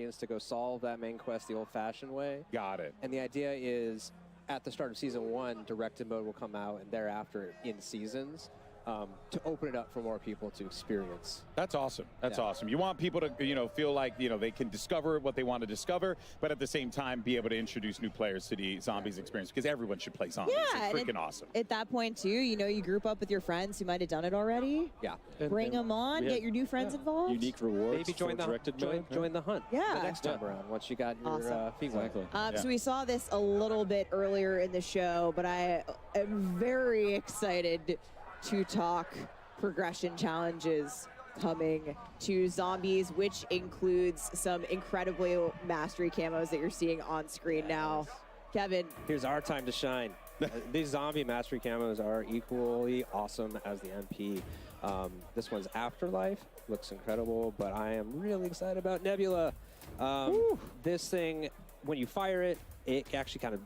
Guardians to go solve that main quest the old-fashioned way. Got it. And the idea is, at the start of Season 1, Directed Mode will come out, and thereafter in Seasons, to open it up for more people to experience. That's awesome. That's awesome. You want people to, feel like, they can discover what they want to discover, but at the same time be able to introduce new players to the Zombies experience, because everyone should play Zombies. Yeah, it's freaking awesome. At that point, too, you group up with your friends who might have done it already. Yeah. Bring them on, get your new friends involved. Unique rewards. Maybe join the hunt. Yeah. The next time around, once you got your feet wet. So we saw this a little bit earlier in the show, but I am very excited to talk progression challenges coming to Zombies, which includes some incredibly mastery camos that you're seeing on screen now. Kevin. Here's our time to shine. These zombie mastery camos are equally awesome as the MP. This one's Afterlife. Looks incredible, but I am really excited about Nebula. This thing, when you fire it, it actually kind of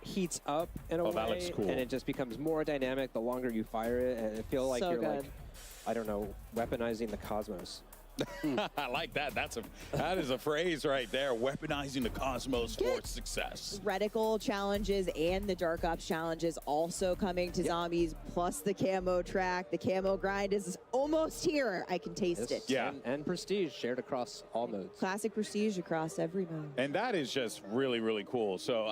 heats up in a way, that looks cool. And it just becomes more dynamic the longer you fire it, and it feels like you're like, I don't know, weaponizing the cosmos. I like that. That is a phrase right there. Weaponizing the cosmos for success. Reticle challenges and the Dark Ops challenges also coming to Zombies, plus the camo track. The camo grind is almost here. I can taste it. Yeah. And Prestige shared across all modes. Classic Prestige across every mode. And that is just really, really cool. So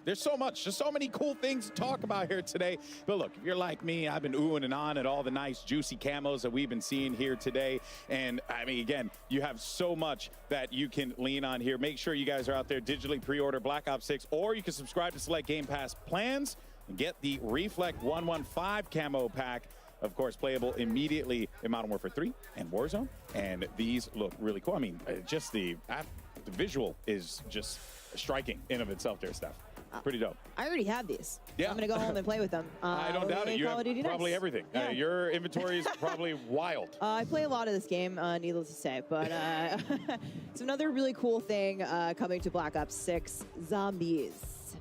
there's so much, just so many cool things to talk about here today. But look, if you're like me, I've been oohing and on at all the nice juicy camos that we've been seeing here today. And I mean, again, you have so much that you can lean on here. Make sure you guys are out there, digitally pre-order Black Ops 6, or you can subscribe to select Game Pass plans and get the Reflect 115 camo pack. Of course, playable immediately in Modern Warfare 3 and Warzone. And these look really cool. I mean, just the visual is just striking in of itself there, Steph. Pretty dope. I already have these. Yeah. I'm going to go home and play with them. I don't doubt it. You have probably everything. Yeah. Your inventory is probably wild. I play a lot of this game, needless to say. But it's another really cool thing coming to Black Ops 6. Zombies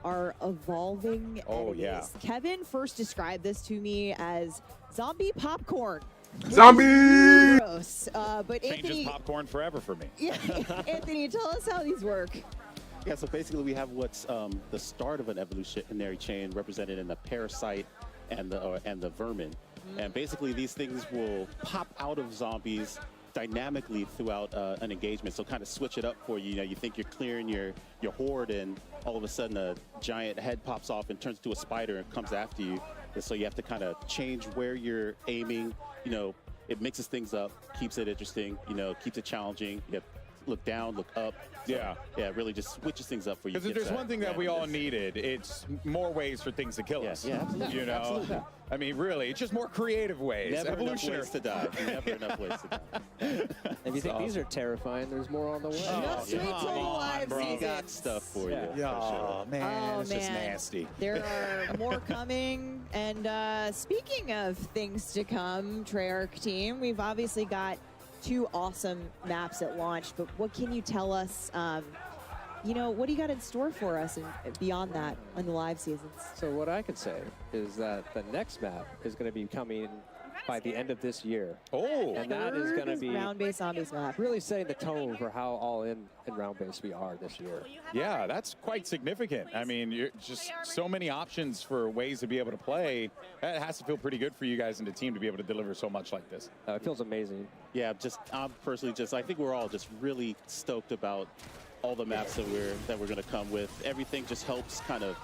are evolving enemies. Yeah. Kevin first described this to me as zombie popcorn. Zombie! Gross. But Changes Anthony, popcorn forever for me. yeah, Anthony, tell us how these work. Yeah, so basically we have what's the start of an evolutionary chain represented in the parasite and the vermin. And basically these things will pop out of zombies dynamically throughout an engagement. So kind of switch it up for you. You think you're clearing your horde, and all of a sudden a giant head pops off and turns into a spider and comes after you. And so you have to kind of change where you're aiming. It mixes things up, keeps it interesting, keeps it challenging. You have look down, look up. So, yeah, it really just switches things up for you. Because if there's one thing that we all needed, it's more ways for things to kill us. Yeah, absolutely. Absolutely. I mean, really, it's just more creative ways. Never enough ways to die. Never enough ways to die. If you think these are terrifying, there's more on the way. Just wait till the live We season. got stuff for you. Oh, man, it's just man. nasty. There are more coming. And speaking of things to come, Treyarch team, we've obviously got 2 awesome maps at launch, but what can you tell us? What do you got in store for us and beyond that on the live seasons? So what I can say is that the next map is going to be coming by the end of this year. Oh, and that is going to be round-based zombies map. really setting the tone for how all in round-based we are this year. yeah, that's quite significant. I mean, you're just so many options for ways to be able to play. That has to feel pretty good for you guys and the team to be able to deliver so much like this. It feels amazing. Yeah, I'm personally I think we're all just really stoked about all the maps that we're going to come with. Everything just helps kind of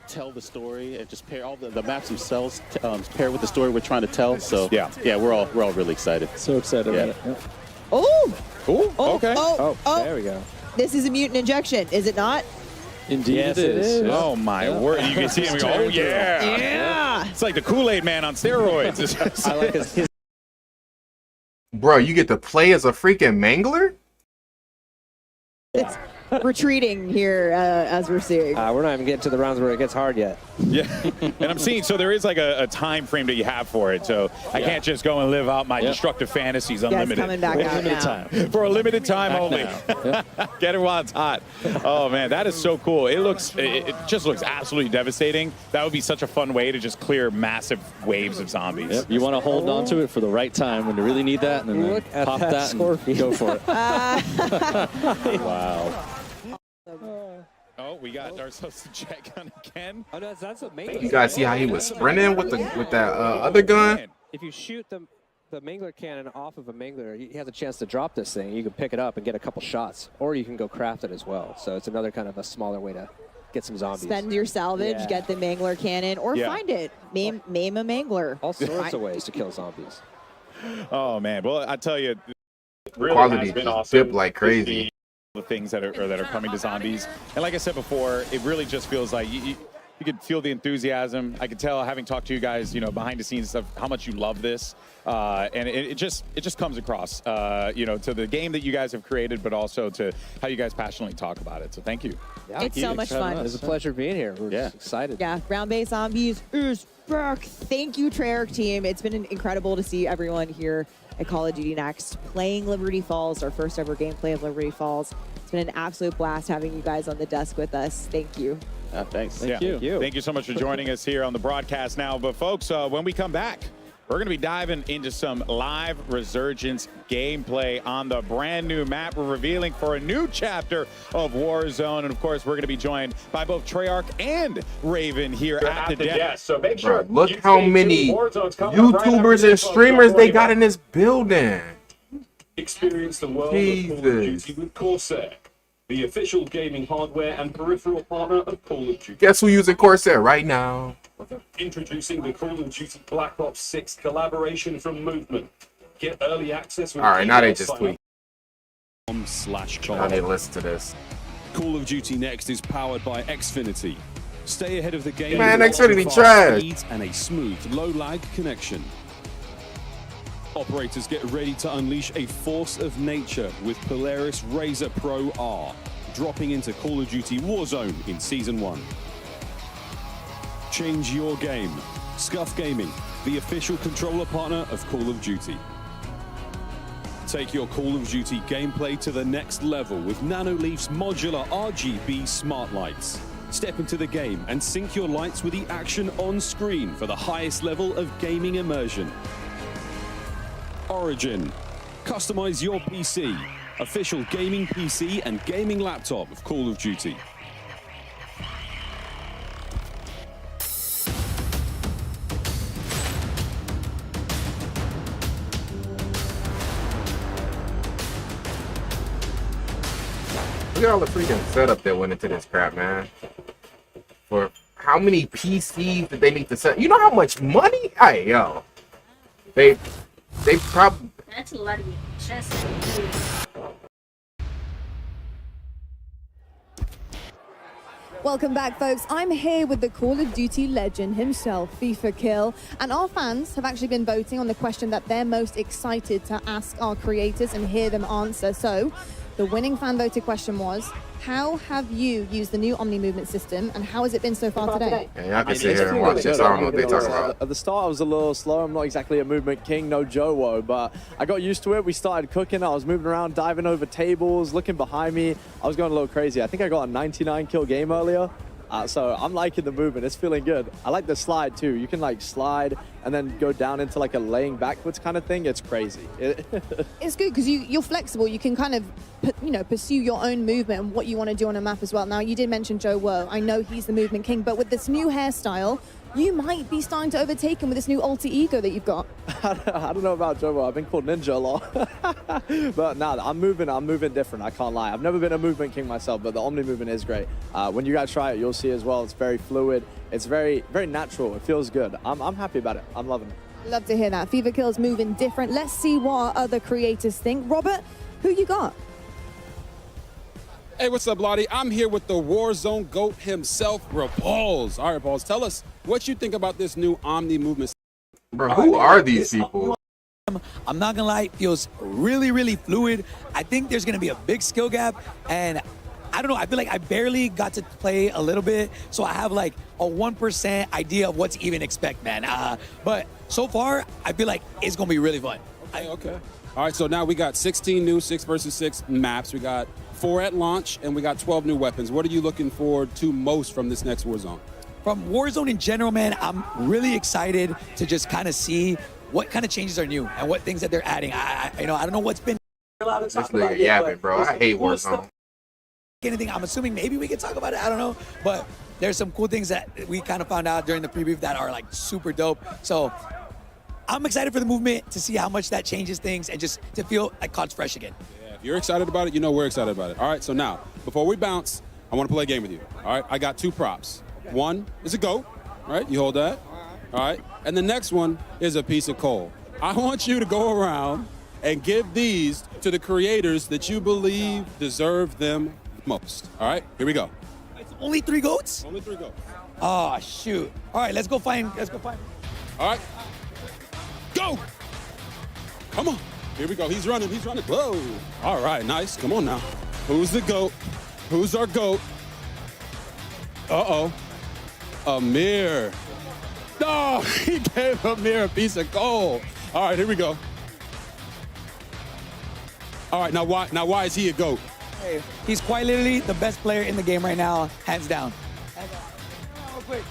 tell the story and just pair all the maps themselves pair with the story we're trying to tell. So yeah, we're all really excited. So excited about it. Yeah. Oh! Cool. Okay. Oh, there we go. This is a mutant injection, is it not? Indeed, Yes, it it is. is. Oh my word! You can see him go, oh yeah, Yeah! It's like the Kool-Aid Man on steroids. I like his Bro, you get to play as a freaking mangler? retreating here as we're seeing. We're not even getting to the rounds where it gets hard yet. Yeah, and I'm seeing, so there is like a time frame that you have for it, so I can't just go and live out my destructive fantasies unlimited. Yes, coming back out Limited now. time. For a limited time only. now. Get it while it's hot. Oh man, that is so cool. It just looks absolutely devastating. That would be such a fun way to just clear massive waves of zombies. Yep. You want to hold on to it for the right time when you really need that, and then Look at pop that that Scorpion. and go for it. Wow. Oh, we got ourselves a jet gun again. Oh, no, that's a main. You guys see how he was sprinting with that other gun? If you shoot the Mangler cannon off of a Mangler, he has a chance to drop this thing. You can pick it up and get a couple shots, or you can go craft it as well. So it's another kind of a smaller way to get some zombies. Spend your salvage, Yeah. get the Mangler cannon, or Yeah. find it. Maim a Mangler. All sorts of ways to kill zombies. Oh man, well I tell you, really Quality has been just awesome dipped like to crazy. see the things that are coming to zombies. And like I said before, it really just feels like you could feel the enthusiasm. I could tell, having talked to you guys, behind the scenes stuff, how much you love this, and it just comes across, to the game that you guys have created, but also to how you guys passionately talk about it. So thank you. It's so much fun. It's a pleasure being here. We're just excited. Yeah, Ground-Based Zombies is back. Thank you, Treyarch team. It's been incredible to see everyone here at Call of Duty Next playing Liberty Falls, our first ever gameplay of Liberty Falls. It's been an absolute blast having you guys on the desk with us. Thank you. Thanks. Thank you. Thank you so much for joining us here on the broadcast now. But folks, when we come back, we're going to be diving into some live Resurgence gameplay on the brand new map. We're revealing for a new chapter of Warzone. And of course, we're going to be joined by both Treyarch and Raven here at the desk. So make sure Bro, look how many YouTubers and streamers they got in this building. Experience the world of Call of Duty Jesus. with Corsair, the official gaming hardware and peripheral partner of Call of Duty. Guess who using Corsair right now? Introducing the Call of Duty Black Ops 6 collaboration from Movement. Get early access with All right, now they email just sign-up. tweet. /com. Now they listen to this. Call of Duty Next is powered by Xfinity. Stay ahead of the game. Man, with Xfinity fast trash. speeds and a smooth, low-lag connection. Operators, get ready to unleash a force of nature with Polaris Razor Pro R, dropping into Call of Duty Warzone in Season 1. Change your game. Scuff Gaming, the official controller partner of Call of Duty. Take your Call of Duty gameplay to the next level with Nanoleaf's modular RGB smart lights. Step into the game and sync your lights with the action on screen for the highest level of gaming immersion. Origin. Customize your PC. Official gaming PC and gaming laptop of Call of Duty. Look at all the freaking setup that went into this crap, man. For how many PCs did they need to set? You know how much money? Hey, yo. They probably. That's a lot of just. Welcome back, folks. I'm here with the Call of Duty legend himself, FIFA Kill, and our fans have actually been voting on the question that they're most excited to ask our creators and hear them answer. So, the winning fan voted question was, how have you used the new Omni movement system, and how has it been so far today? Yeah, y'all can sit here and watch this. I don't know what they talking about. At the start, I was a little slow. I'm not exactly a movement king, no Jowo, but I got used to it. We started cooking. I was moving around, diving over tables, looking behind me. I was going a little crazy. I think I got a 99 kill game earlier. So I'm liking the movement. It's feeling good. I like the slide too. You can like slide and then go down into like a laying backwards kind of thing. It's crazy. It's good because you're flexible. You can kind of, pursue your own movement and what you want to do on a map as well. Now, you did mention Joe Woe. I know he's the movement king, but with this new hairstyle, you might be starting to overtake him with this new alter ego that you've got. I don't know about Joe Woe. I've been called Ninja a lot. But nah, I'm moving different. I can't lie. I've never been a movement king myself, but the Omni movement is great. When you guys try it, you'll see as well. It's very fluid. It's very, very natural. It feels good. I'm happy about it. I'm loving it. Love to hear that. FIFA Kill's moving different. Let's see what other creators think. Robert, who you got? Hey, what's up, Lottie? I'm here with the Warzone GOAT himself, Balls. All right, Balls, tell us what you think about this new Omni movement. Bro, who are these people? I'm not gonna lie, it feels really, really fluid. I think there's gonna be a big skill gap, and I don't know. I feel like I barely got to play a little bit, so I have like a 1% idea of what to even expect, man. But so far, I feel like it's gonna be really fun. Okay. All right, so now we got 16 new 6 versus 6 maps. We got 4 at launch, and we got 12 new weapons. What are you looking forward to most from this next Warzone? From Warzone in general, man, I'm really excited to just kind of see what kind of changes are new and what things that they're adding. I don't know what's been This nigga yapping, bro. I hate Warzone. anything. I'm assuming maybe we can talk about it. I don't know, but there's some cool things that we kind of found out during the preview that are like super dope. So I'm excited for the movement to see how much that changes things and just to feel like COD's fresh again. Yeah, if you're excited about it, you know we're excited about it. All right, so now, before we bounce, I want to play a game with you. All right, I got 2 props. One is a goat, right? You hold that. All right, and the next one is a piece of coal. I want you to go around and give these to the creators that you believe deserve them most. All right, here we go. It's only 3 goats? Only 3 goats. Oh, shoot. All right, let's go find. All right, go. Come on. Here we go. He's running. Whoa. All right, nice. Come on now. Who's the goat? Who's our goat? Uh-oh. Amir. No, he gave Amir a piece of coal. All right, here we go. All right, now why is he a GOAT? Hey, he's quite literally the best player in the game right now, hands down. Real quick.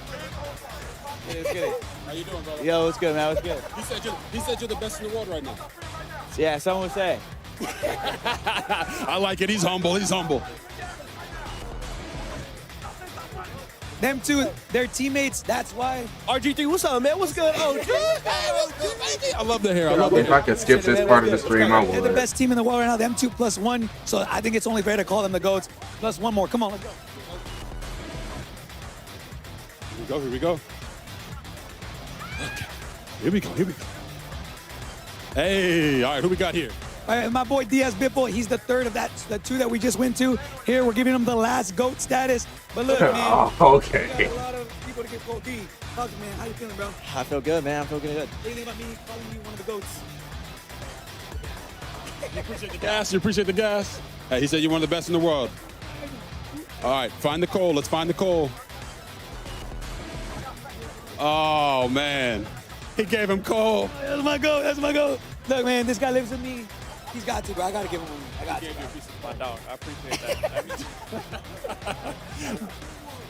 Let's get it. How you doing, brother? Yo, what's good, man? What's good? He said you're the best in the world right now. Yeah, someone would say. I like it. He's humble. Them two, they're teammates. That's why. RG3, what's up, man? What's good? Oh, I love the hair. If I could skip this part of the stream, I They're the would. best team in the world right now. Them 2 plus 1. So I think it's only fair to call them the GOATs. Plus 1 more. Come on, let's go. Here we go. Okay. Here we go. Hey, all right, who we got here? All right, my boy Diaz Biffle, he's the third of the 2 that we just went to. Here, we're giving him the last GOAT status. But look, man. Oh, okay. We got a lot of people to get GOAT D. Hug, man. How you feeling, bro? I feel good, man. I feel good. What do you think about me calling you one of the GOATs? You appreciate the gas? Hey, he said you're one of the best in the world. All right, find the coal. Let's find the coal. Oh, man. He gave him coal. That's my GOAT. Look, man, this guy lives with me. He's got to, bro. I got to give him one. I got to. My dog. I appreciate that.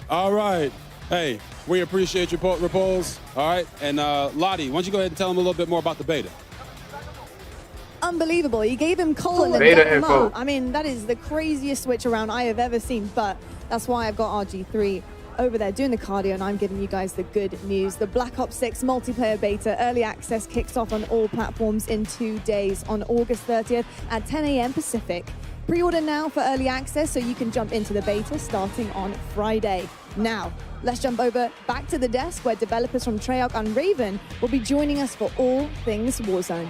All right. Hey, we appreciate your repos. All right. And Lottie, why don't you go ahead and tell them a little bit more about the beta? Unbelievable. He gave him coal and then Beta got him info. up. I mean, that is the craziest switch around I have ever seen, but that's why I've got RG3 over there doing the cardio, and I'm giving you guys the good news. The Black Ops 6 multiplayer beta early access kicks off on all platforms in 2 days on August 30th at 10 a.m. Pacific. Pre-order now for early access so you can jump into the beta starting on Friday. Now, let's jump over back to the desk where developers from Treyarch and Raven will be joining us for all things Warzone.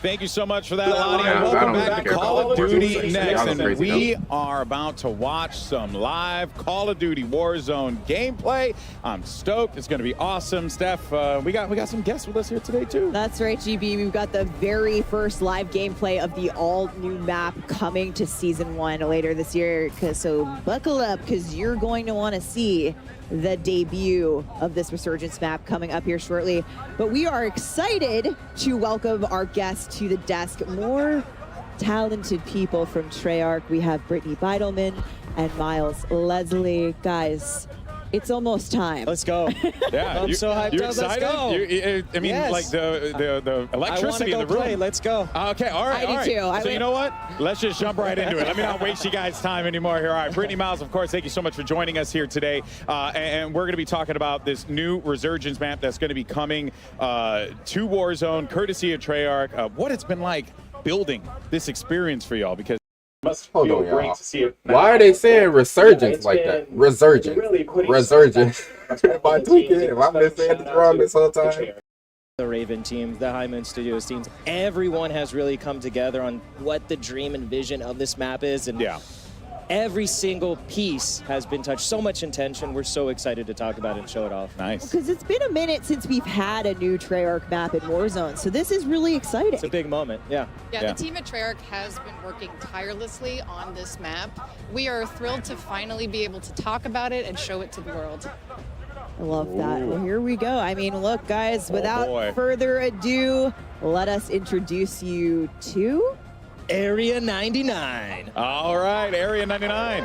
Thank you so much for that, Lonnie. Yeah, I Welcome don't back think to I Call of know. Duty Yeah, next. I'm And crazy, we are about to watch some live Call of Duty Warzone gameplay. I'm stoked. It's going to be awesome. Steph, we got some guests with us here today, too. That's right, GB. We've got the very first live gameplay of the all-new map coming to Season 1 later this year. So buckle up, because you're going to want to see the debut of this Resurgence map coming up here shortly. But we are excited to welcome our guests to the desk. More talented people from Treyarch. We have Brittany Beidelman and Miles Leslie. Guys, it's almost time. Let's go. Yeah, I'm so hyped you're up. excited? Let's go. I mean, Yes. like the electricity I in want the to go room. play. Let's go. Okay, all right, I do all right. too. So you know what? Let's just jump right into it. Let me not waste you guys' time anymore here. All right, Brittany Miles, of course, thank you so much for joining us here today. And we're going to be talking about this new Resurgence map that's going to be coming to Warzone, courtesy of Treyarch. What it's been like building this experience for y'all, because Hold on, y'all. Why are they saying resurgence like that? Resurgence. Resurgence. By tweaking. If I've been saying it wrong this whole time. The Raven team, the High Moon Studios teams, everyone has really come together on what the dream and vision of this map is. And yeah, every single piece has been touched. So much intention. We're so excited to talk about it and show it off. Nice. Because it's been a minute since we've had a new Treyarch map in Warzone, so this is really exciting. It's a big moment, yeah. Yeah, the team at Treyarch has been working tirelessly on this map. We are thrilled to finally be able to talk about it and show it to the world. I love that. Well, here we go. I mean, look, guys, without boy. further ado, let us introduce you to Area 99. All right, Area 99.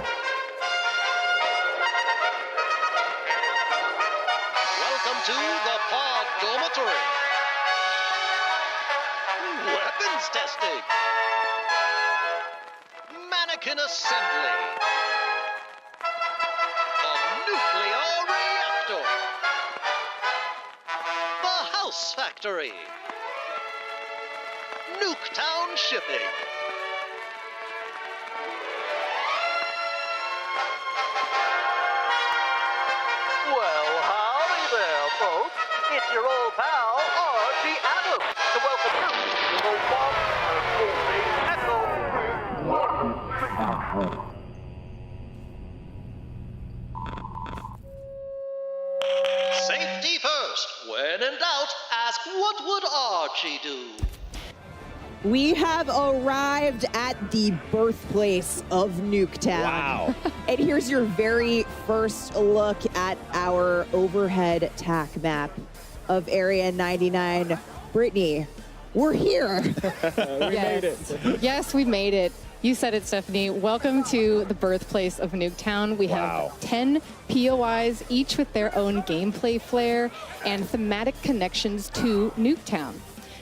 Welcome to the Pod Dormitory. Weapons testing. Mannequin assembly. A nuclear reactor. The House Factory. Nuketown shipping. Well, howdy there, folks. It's your old pal, Archie Adams, to welcome you to the one and only Safety first. When in doubt, ask what would Archie do? We have arrived at the birthplace of Nuketown. Wow. And here's your very first look at our overhead tac map of Area 99. Brittany, we're here. We made it. Yes, we made it. You said it, Stephanie. Welcome to the birthplace of Nuketown. We have 10 POIs, each with their own gameplay flair and thematic connections to Nuketown.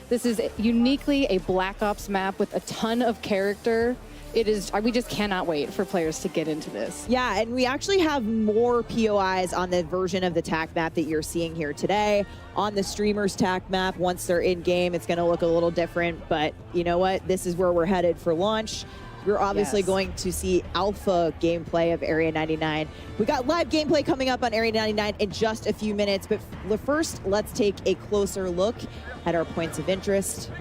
This is uniquely a Black Ops map with a ton of character. It is, we just cannot wait for players to get into this. Yeah, and we actually have more POIs on the version of the TAC map that you're seeing here today. On the streamers TAC map, once they're in game, it's going to look a little different. But you know what? This is where we're headed for launch. We're obviously going to see alpha gameplay of Area 99. We got live gameplay coming up on Area 99 in just a few minutes. But first, let's take a closer look at our points of interest.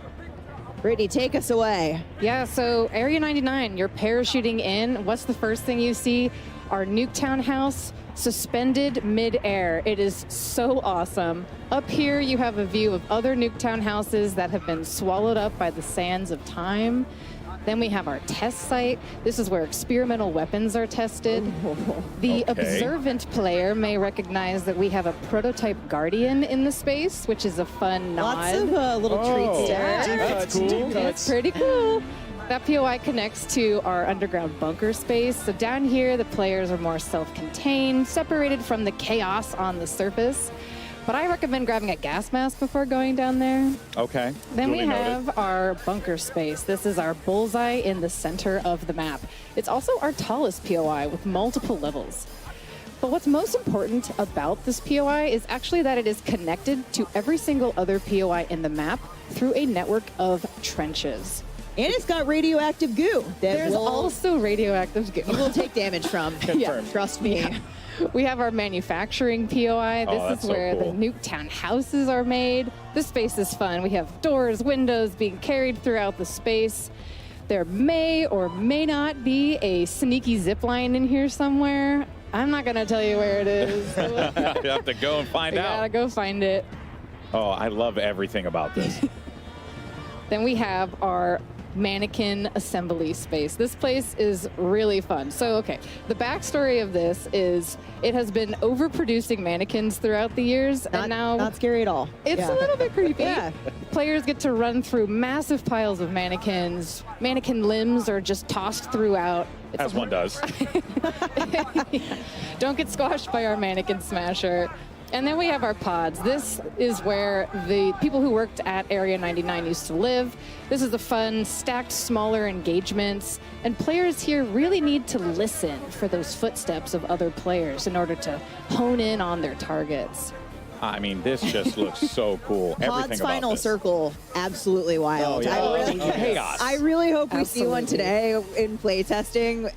Brittany, take us away. Yeah, so Area 99, you're parachuting in. What's the first thing you see? Our Nuketown house suspended mid-air. It is so awesome. Up here, you have a view of other Nuketown houses that have been swallowed up by the sands of time. Then we have our test site. This is where experimental weapons are tested. The observant player may recognize that we have a prototype Guardian in the space, which is a fun nod. Lots of little treats there. That's cool. That's pretty cool. That POI connects to our underground bunker space. So down here, the players are more self-contained, separated from the chaos on the surface. But I recommend grabbing a gas mask before going down there. Okay. Then Duly we noted. have our bunker space. This is our bullseye in the center of the map. It's also our tallest POI with multiple levels. But what's most important about this POI is actually that it is connected to every single other POI in the map through a network of trenches. And it's got radioactive goo. There's also radioactive goo. You will take damage from. Yeah. Trust me. Yeah. We have our manufacturing POI. This is where the Nuketown houses are made. This space is fun. We have doors, windows being carried throughout the space. There may or may not be a sneaky zip line in here somewhere. I'm not going to tell you where it is. You have to go and find You out. gotta go find it. Oh, I love everything about this. Then we have our mannequin assembly space. This place is really fun. So, okay, the backstory of this is it has been overproducing mannequins throughout the years, and now not scary at all. It's Yeah. a little bit creepy. Yeah. Players get to run through massive piles of mannequins. Mannequin limbs are just tossed throughout. As one does. Don't get squashed by our mannequin smasher. And then we have our pods. This is where the people who worked at Area 99 used to live. This is the fun, stacked, smaller engagements. And players here really need to listen for those footsteps of other players in order to hone in on their targets. I mean, this just looks so cool. Pod's Everything about final this. circle, absolutely wild. Oh, yeah. I really, Chaos. I really hope we see one Absolutely. today in play testing.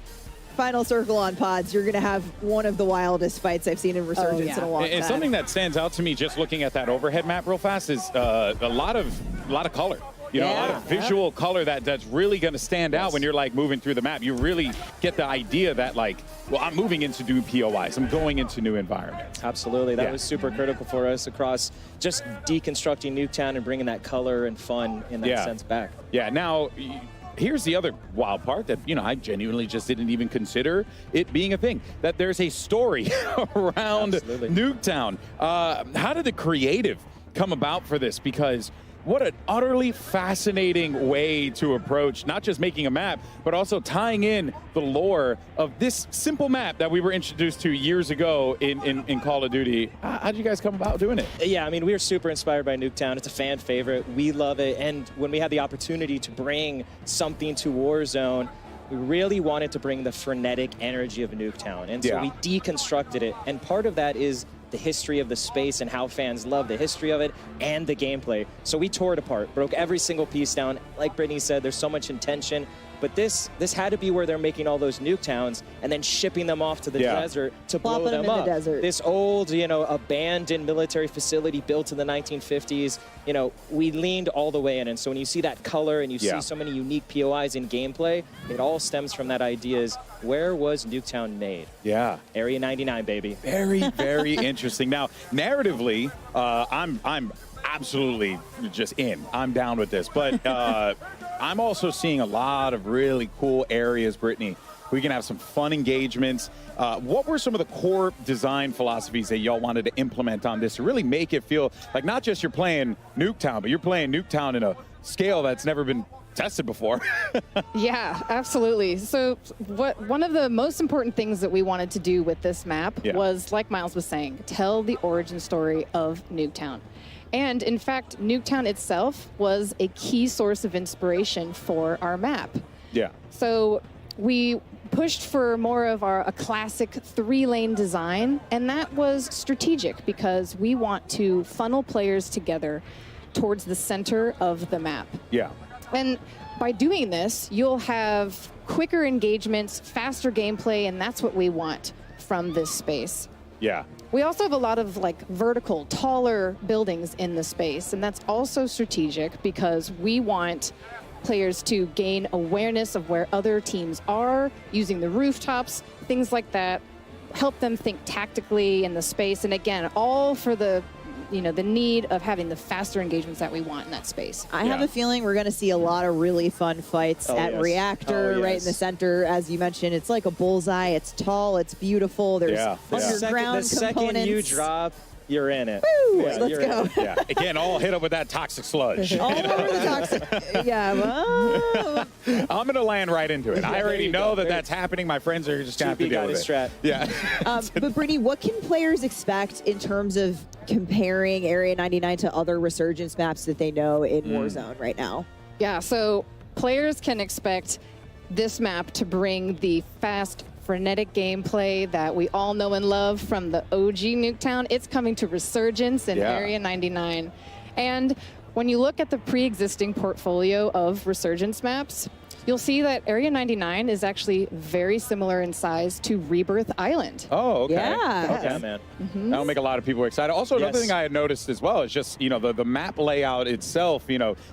Final circle on pods, you're going to have one of the wildest fights I've seen in Resurgence in a long And time. something that stands out to me just looking at that overhead map real fast is a lot of color. You know, a lot of visual color that's really going to stand out when you're like moving through the map. You really get the idea that like, well, I'm moving into new POIs. I'm going into new environments. Absolutely. That was super critical for us across just deconstructing Nuketown and bringing that color and fun in that sense back. Yeah. Now, here's the other wild part that, you know, I genuinely just didn't even consider it being a thing, that there's a story around Nuketown. How did the creative come about for this? Because what an utterly fascinating way to approach not just making a map, but also tying in the lore of this simple map that we were introduced to years ago in Call of Duty. How did you guys come about doing it? Yeah, I mean, we were super inspired by Nuketown. It's a fan favorite. We love it. And when we had the opportunity to bring something to Warzone, we really wanted to bring the frenetic energy of Nuketown. And so we deconstructed it. And part of that is the history of the space and how fans love the history of it and the gameplay. So we tore it apart, broke every single piece down. Like Brittany said, there's so much intention, but this had to be where they're making all those Nuketowns and then shipping them off to the desert to blow them up. This old, you know, abandoned military facility built in the 1950s, you know, we leaned all the way in. And so when you see that color and you see so many unique POIs in gameplay, it all stems from that idea is, where was Nuketown made? Yeah. Area 99, baby. Very, very interesting. Now, narratively, I'm absolutely just in. I'm down with this. But I'm also seeing a lot of really cool areas, Brittany. We can have some fun engagements. What were some of the core design philosophies that y'all wanted to implement on this to really make it feel like not just you're playing Nuketown, but you're playing Nuketown in a scale that's never been tested before? Yeah, absolutely. So one of the most important things that we wanted to do with this map was, like Miles was saying, tell the origin story of Nuketown. And in fact, Nuketown itself was a key source of inspiration for our map. Yeah. So we pushed for more of a classic 3-lane design, and that was strategic because we want to funnel players together towards the center of the map. Yeah. And by doing this, you'll have quicker engagements, faster gameplay, and that's what we want from this space. Yeah. We also have a lot of like vertical, taller buildings in the space, and that's also strategic because we want players to gain awareness of where other teams are, using the rooftops, things like that, help them think tactically in the space, and again, all for the the need of having the faster engagements that we want in that space. I have a feeling we're going to see a lot of really fun fights at Reactor, right in the center. As you mentioned, it's like a bullseye. It's tall. It's beautiful. There's underground the second you drop, you're in it. Woo! Let's go. Yeah. Again, all hit up with that toxic sludge. All over the toxic. Yeah. Well. I'm going to land right into it. I already know that that's happening. My friends are just going to have to deal with it. Yeah. But Brittany, what can players expect in terms of comparing Area 99 to other Resurgence maps that they know in Warzone right now? Yeah, so players can expect this map to bring the fast, frenetic gameplay that we all know and love from the OG Nuketown. It's coming to Resurgence in Area 99. And when you look at the pre-existing portfolio of Resurgence maps, you'll see that Area 99 is actually very similar in size to Rebirth Island. Oh, okay. Yeah. Okay, man. That'll make a lot of people excited. Also, another thing I had noticed as well is just, the map layout itself,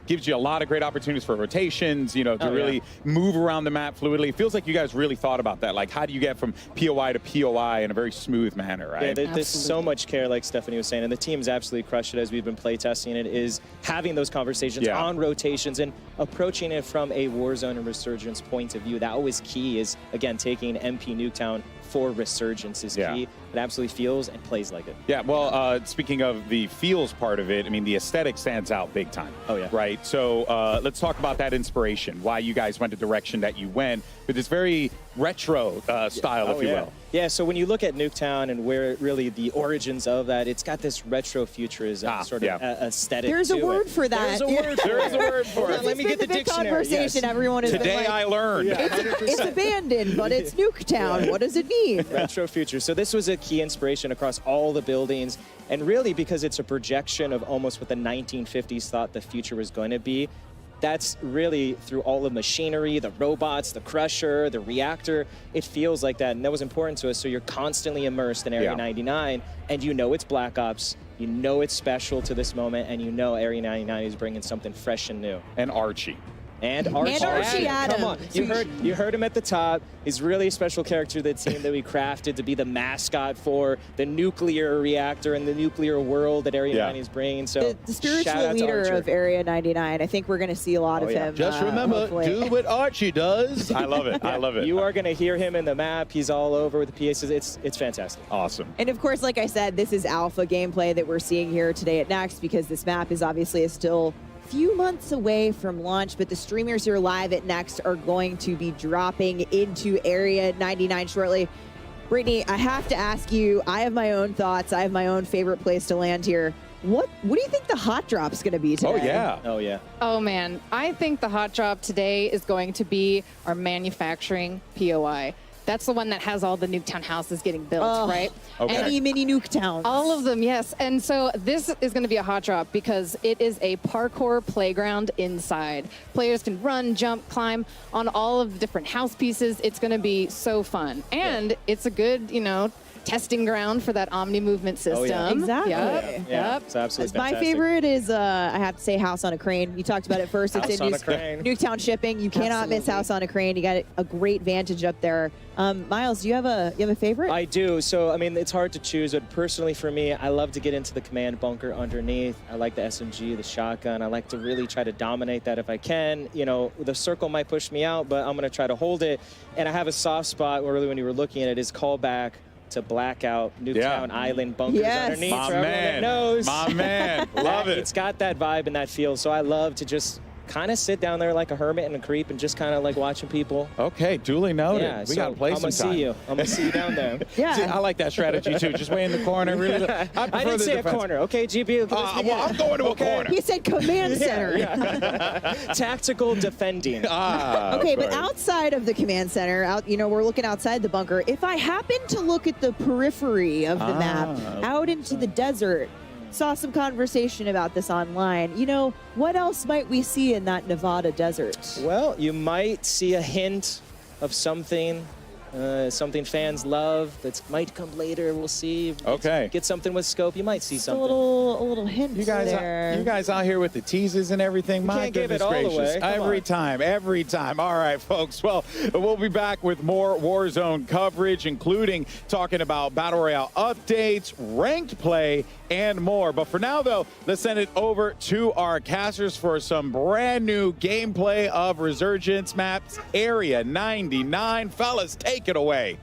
gives you a lot of great opportunities for rotations, to really move around the map fluidly. It feels like you guys really thought about that. Like, how do you get from POI to POI in a very smooth manner, right? Yeah, there's so much care, like Stephanie was saying, and the team's absolutely crushed it as we've been playtesting it, is having those conversations on rotations and approaching it from a Warzone and Resurgence point of view. That was key, is, again, taking MP Nuketown for Resurgence is key. It absolutely feels and plays like it. Yeah, well, speaking of the feels part of it, I mean, the aesthetic stands out big time. Oh, yeah. Right? So let's talk about that inspiration, why you guys went the direction that you went with this very retro style, if you will. Yeah, so when you look at Nuketown and where really the origins of that, it's got this retro futurism sort of aesthetic. There's a word for that. There's a word for it. There is a word for it. Let me get the dictionary. Conversation. Everyone is Today I learned. It's abandoned, but it's Nuketown. What does it mean? Retro future. So this was a key inspiration across all the buildings, and really because it's a projection of almost what the 1950s thought the future was going to be. That's really through all the machinery, the robots, the crusher, the reactor. It feels like that, and that was important to us. So you're constantly immersed in Area 99, and it's Black Ops. You know it's special to this moment, and you know Area 99 is bringing something fresh and new. And Archie. And Archie Adams. Come on, you heard him at the top. He's really a special character of the team that we crafted to be the mascot for the nuclear reactor and the nuclear world that Area 99 is bringing. So the shout spiritual out to leader Archer. of Area 99. I think we're going to see a lot of him. Just remember, hopefully. do what Archie does. I love it. I love it. You are going to hear him in the map. He's all over with the PAs. It's fantastic. Awesome. And of course, like I said, this is alpha gameplay that we're seeing here today at Next, because this map is obviously still few months away from launch, but the streamers here live at Next are going to be dropping into Area 99 shortly. Brittany, I have to ask you, I have my own thoughts. I have my own favorite place to land here. What do you think the hot drop is going to be today? Oh, yeah. Oh man, I think the hot drop today is going to be our manufacturing POI. That's the one that has all the Nuketown houses getting built, right? Okay. Any mini Nuketowns. All of them, yes. And so this is going to be a hot drop because it is a parkour playground inside. Players can run, jump, climb on all of the different house pieces. It's going to be so fun. And it's a good, testing ground for that Omni movement system. Oh, yeah. Exactly. Yeah, it's absolutely My fantastic. favorite is, I have to say, House on a Crane. You talked about it first. It's House in on a Crane. Nuketown shipping. You cannot miss House on a Crane. You got a great vantage up there. Miles, do you have a favorite? I do. So, I mean, it's hard to choose, but personally for me, I love to get into the command bunker underneath. I like the SMG, the shotgun. I like to really try to dominate that if I can. The circle might push me out, but I'm going to try to hold it. And I have a soft spot where really when you were looking at it is callback to Blackout, Nuketown Island bunkers underneath. My for everyone that man. knows. My man. Love it. It's got that vibe and that feel. So I love to just kind of sit down there like a hermit and a creep and just kind of like watching people. Okay, duly noted. Yeah, we so got to play I'm gonna sometime. see you. I'm gonna see you down there. Yeah. See, I like that strategy too. Just way in the corner. Really, I prefer didn't the say defense. a corner. Okay, GB. Well, I'm going to a corner. He said command center. Tactical defending. Okay, but outside of the command center, we're looking outside the bunker. If I happen to look at the periphery of the map, out into the desert, saw some conversation about this online. What else might we see in that Nevada desert? Well, you might see a hint of something fans love that might come later. We'll see. Okay. Get something with scope. You might see Just something. a little hint You guys, there. you guys out here with the teases and everything. My can't give goodness it all gracious! away. Come Every time. All right, folks. Well, we'll be back with more Warzone coverage, including talking about Battle Royale updates, ranked play, and more. But for now, though, let's send it over to our casters for some brand new gameplay of Resurgence maps, Area 99. Fellas, take it away.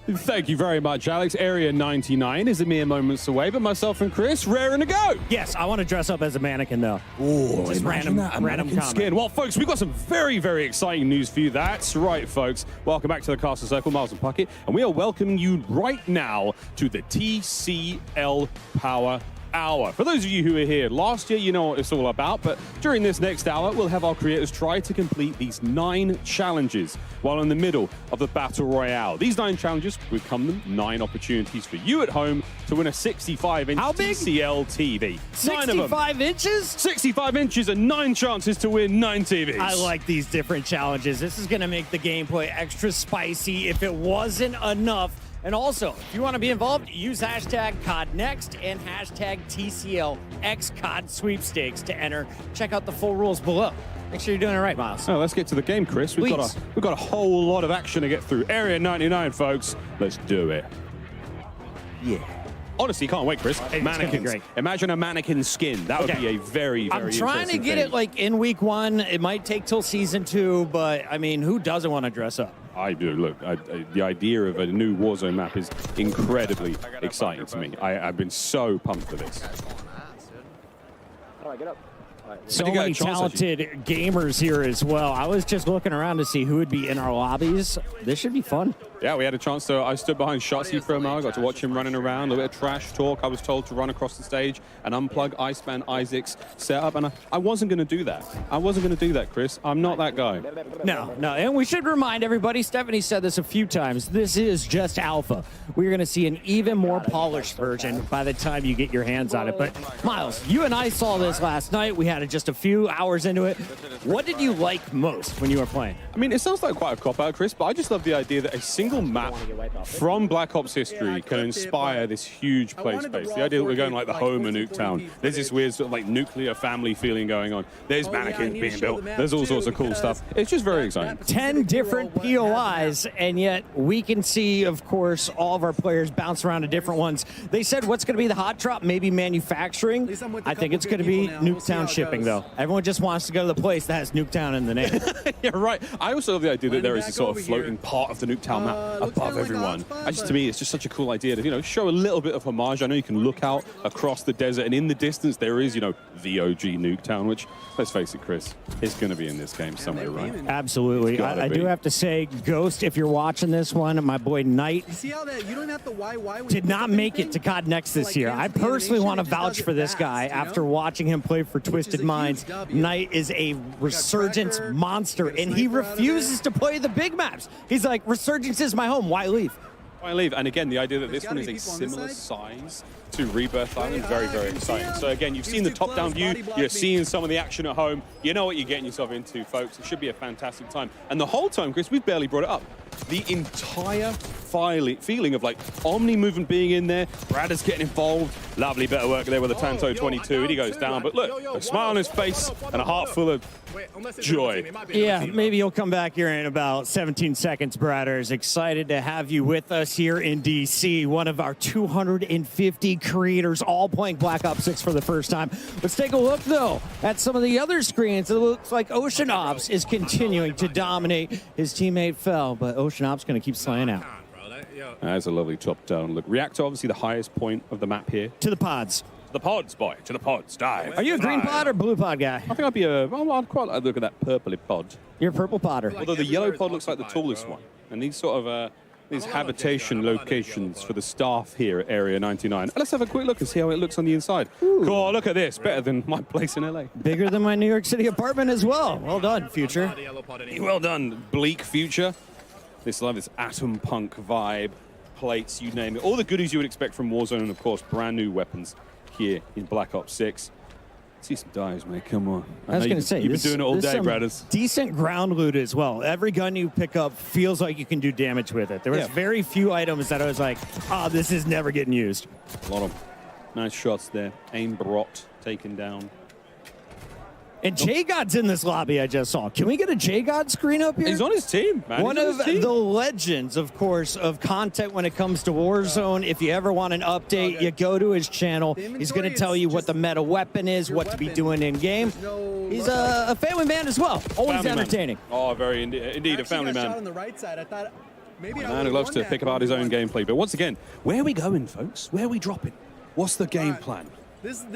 Thank you very much, Alex. Area 99 is a mere moments away, but myself and Chris, raring to go. Yes, I want to dress up as a mannequin, though. Ooh, just imagine that, a random mannequin comment. skin. Well, folks, we've got some very, very exciting news for you. That's right, folks. Welcome back to the Castle Circle, Miles and Puckett, and we are welcoming you right now to the TCL Power Hour. For those of you who were here last year, you know what it's all about, but during this next hour, we'll have our creators try to complete these 9 challenges while in the middle of the Battle Royale. These 9 challenges will come with 9 opportunities for you at home to win a 65-inch TCL TV. 9 of them. 65 inches? 65 inches and 9 chances to win 9 TVs. I like these different challenges. This is going to make the gameplay extra spicy if it wasn't enough. And also, if you want to be involved, use hashtag CODNEXT and hashtag TCLXCOD sweepstakes to enter. Check out the full rules below. Make sure you're doing it right, Miles. Now, let's get to the game, Chris. We've got a whole lot of action to get through. Area 99, folks. Let's do it. Yeah. Honestly, can't wait, Chris. It's gonna be Mannequins. great. Imagine a mannequin skin. That would be a very, very I'm trying to interesting get thing. it like in week 1. It might take till season 2, but I mean, who doesn't want to dress up? I do. Look, the idea of a new Warzone map is incredibly exciting to me. I've been so pumped for this. All right, get up. So You got a many chance, talented gamers here as well. I was just looking around to see who would be in our lobbies. This should be fun. Yeah, we had a chance to. I stood behind Shotzi for a moment. I got to watch him running around. A little bit of trash talk. I was told to run across the stage and unplug Iceman Isaac's setup, and I wasn't going to do that. I wasn't going to do that, Chris. I'm not that guy. No. And we should remind everybody, Stephanie said this a few times, this is just alpha. We're going to see an even more polished version by the time you get your hands on it. But Miles, you and I saw this last night. We had just a few hours into it. What did you like most when you were playing? I mean, it sounds like quite a cop-out, Chris, but I just love the idea that a single single map from Black Ops history can inspire this huge play space. The idea that we're going like the home of Nuketown. There's this weird sort of like nuclear family feeling going on. There's mannequins being built. There's all sorts of cool stuff. It's just very exciting. 10 different POIs, and yet we can see, of course, all of our players bounce around to different ones. They said what's going to be the hot drop? Maybe manufacturing. I think it's going to be Nuketown shipping, though. Everyone just wants to go to the place that has Nuketown in the name. Yeah, right. I also love the idea that there is a sort of floating part of the Nuketown map above everyone. To me, it's just such a cool idea to, you know, show a little bit of homage. I know you can look out across the desert, and in the distance there is, you know, the OG Nuketown, which, let's face it, Chris, is going to be in this game somewhere, right? Absolutely. I do have to say, Ghost, if you're watching this one, my boy Knight did not make it to COD Next this year. I personally want to vouch for this guy after watching him play for Twisted Minds. Knight is a Resurgence monster, and he refuses to play the big maps. He's like, Resurgence is my home. Why leave? Why leave? And again, the idea that this one is a similar size to Rebirth Island, very, very exciting. So again, you've seen the top-down view, you're seeing some of the action at home, you know what you're getting yourself into, folks. It should be a fantastic time. And the whole time, Chris, we've barely brought it up. The entire feeling of like Omni movement being in there, Brad is getting involved, lovely bit of work there with the Tanto 22, and he goes down, but look, a smile on his face and a heart full of joy. Yeah, maybe he'll come back here in about 17 seconds, Bradders. Excited to have you with us here in DC, one of our 250 creators all playing Black Ops 6 for the first time. Let's take a look, though, at some of the other screens. It looks like Ocean Ops is continuing to dominate. His teammate fell, but Ocean Ops going to keep slaying out. That's a lovely top-down look. Reactor, obviously the highest point of the map here. To the pods. To the pods, boy. To the pods. Dive. Are you a green pod or blue pod guy? I think I'd be I'd quite like to look at that purpley pod. You're a purple podder. Although the yellow pod looks like the tallest one. And these sort of these habitation locations for the staff here at Area 99. Let's have a quick look and see how it looks on the inside. Cool, look at this. Better than my place in LA. Bigger than my New York City apartment as well. Well done, Future. Well done, Bleak Future. This love, this atom punk vibe, plates, you name it. All the goodies you would expect from Warzone, and of course, brand new weapons here in Black Ops 6. See some dives, mate. Come on. I was going to say, you've been doing it all day, brothers. Decent ground loot as well. Every gun you pick up feels like you can do damage with it. There was very few items that I was like, oh, this is never getting used. A lot of nice shots there. Aim Brot taken down. And J-God's in this lobby I just saw. Can we get a J-God screen up here? He's on his team, man. One of the legends, of course, of content when it comes to Warzone. If you ever want an update, you go to his channel. He's going to tell you what the meta weapon is, what to be doing in-game. He's a family man as well. Always entertaining. Oh, very indeed, a family man. On the right side, I thought maybe Man who loves to pick about his own gameplay. But once again, where are we going, folks? Where are we dropping? What's the game plan?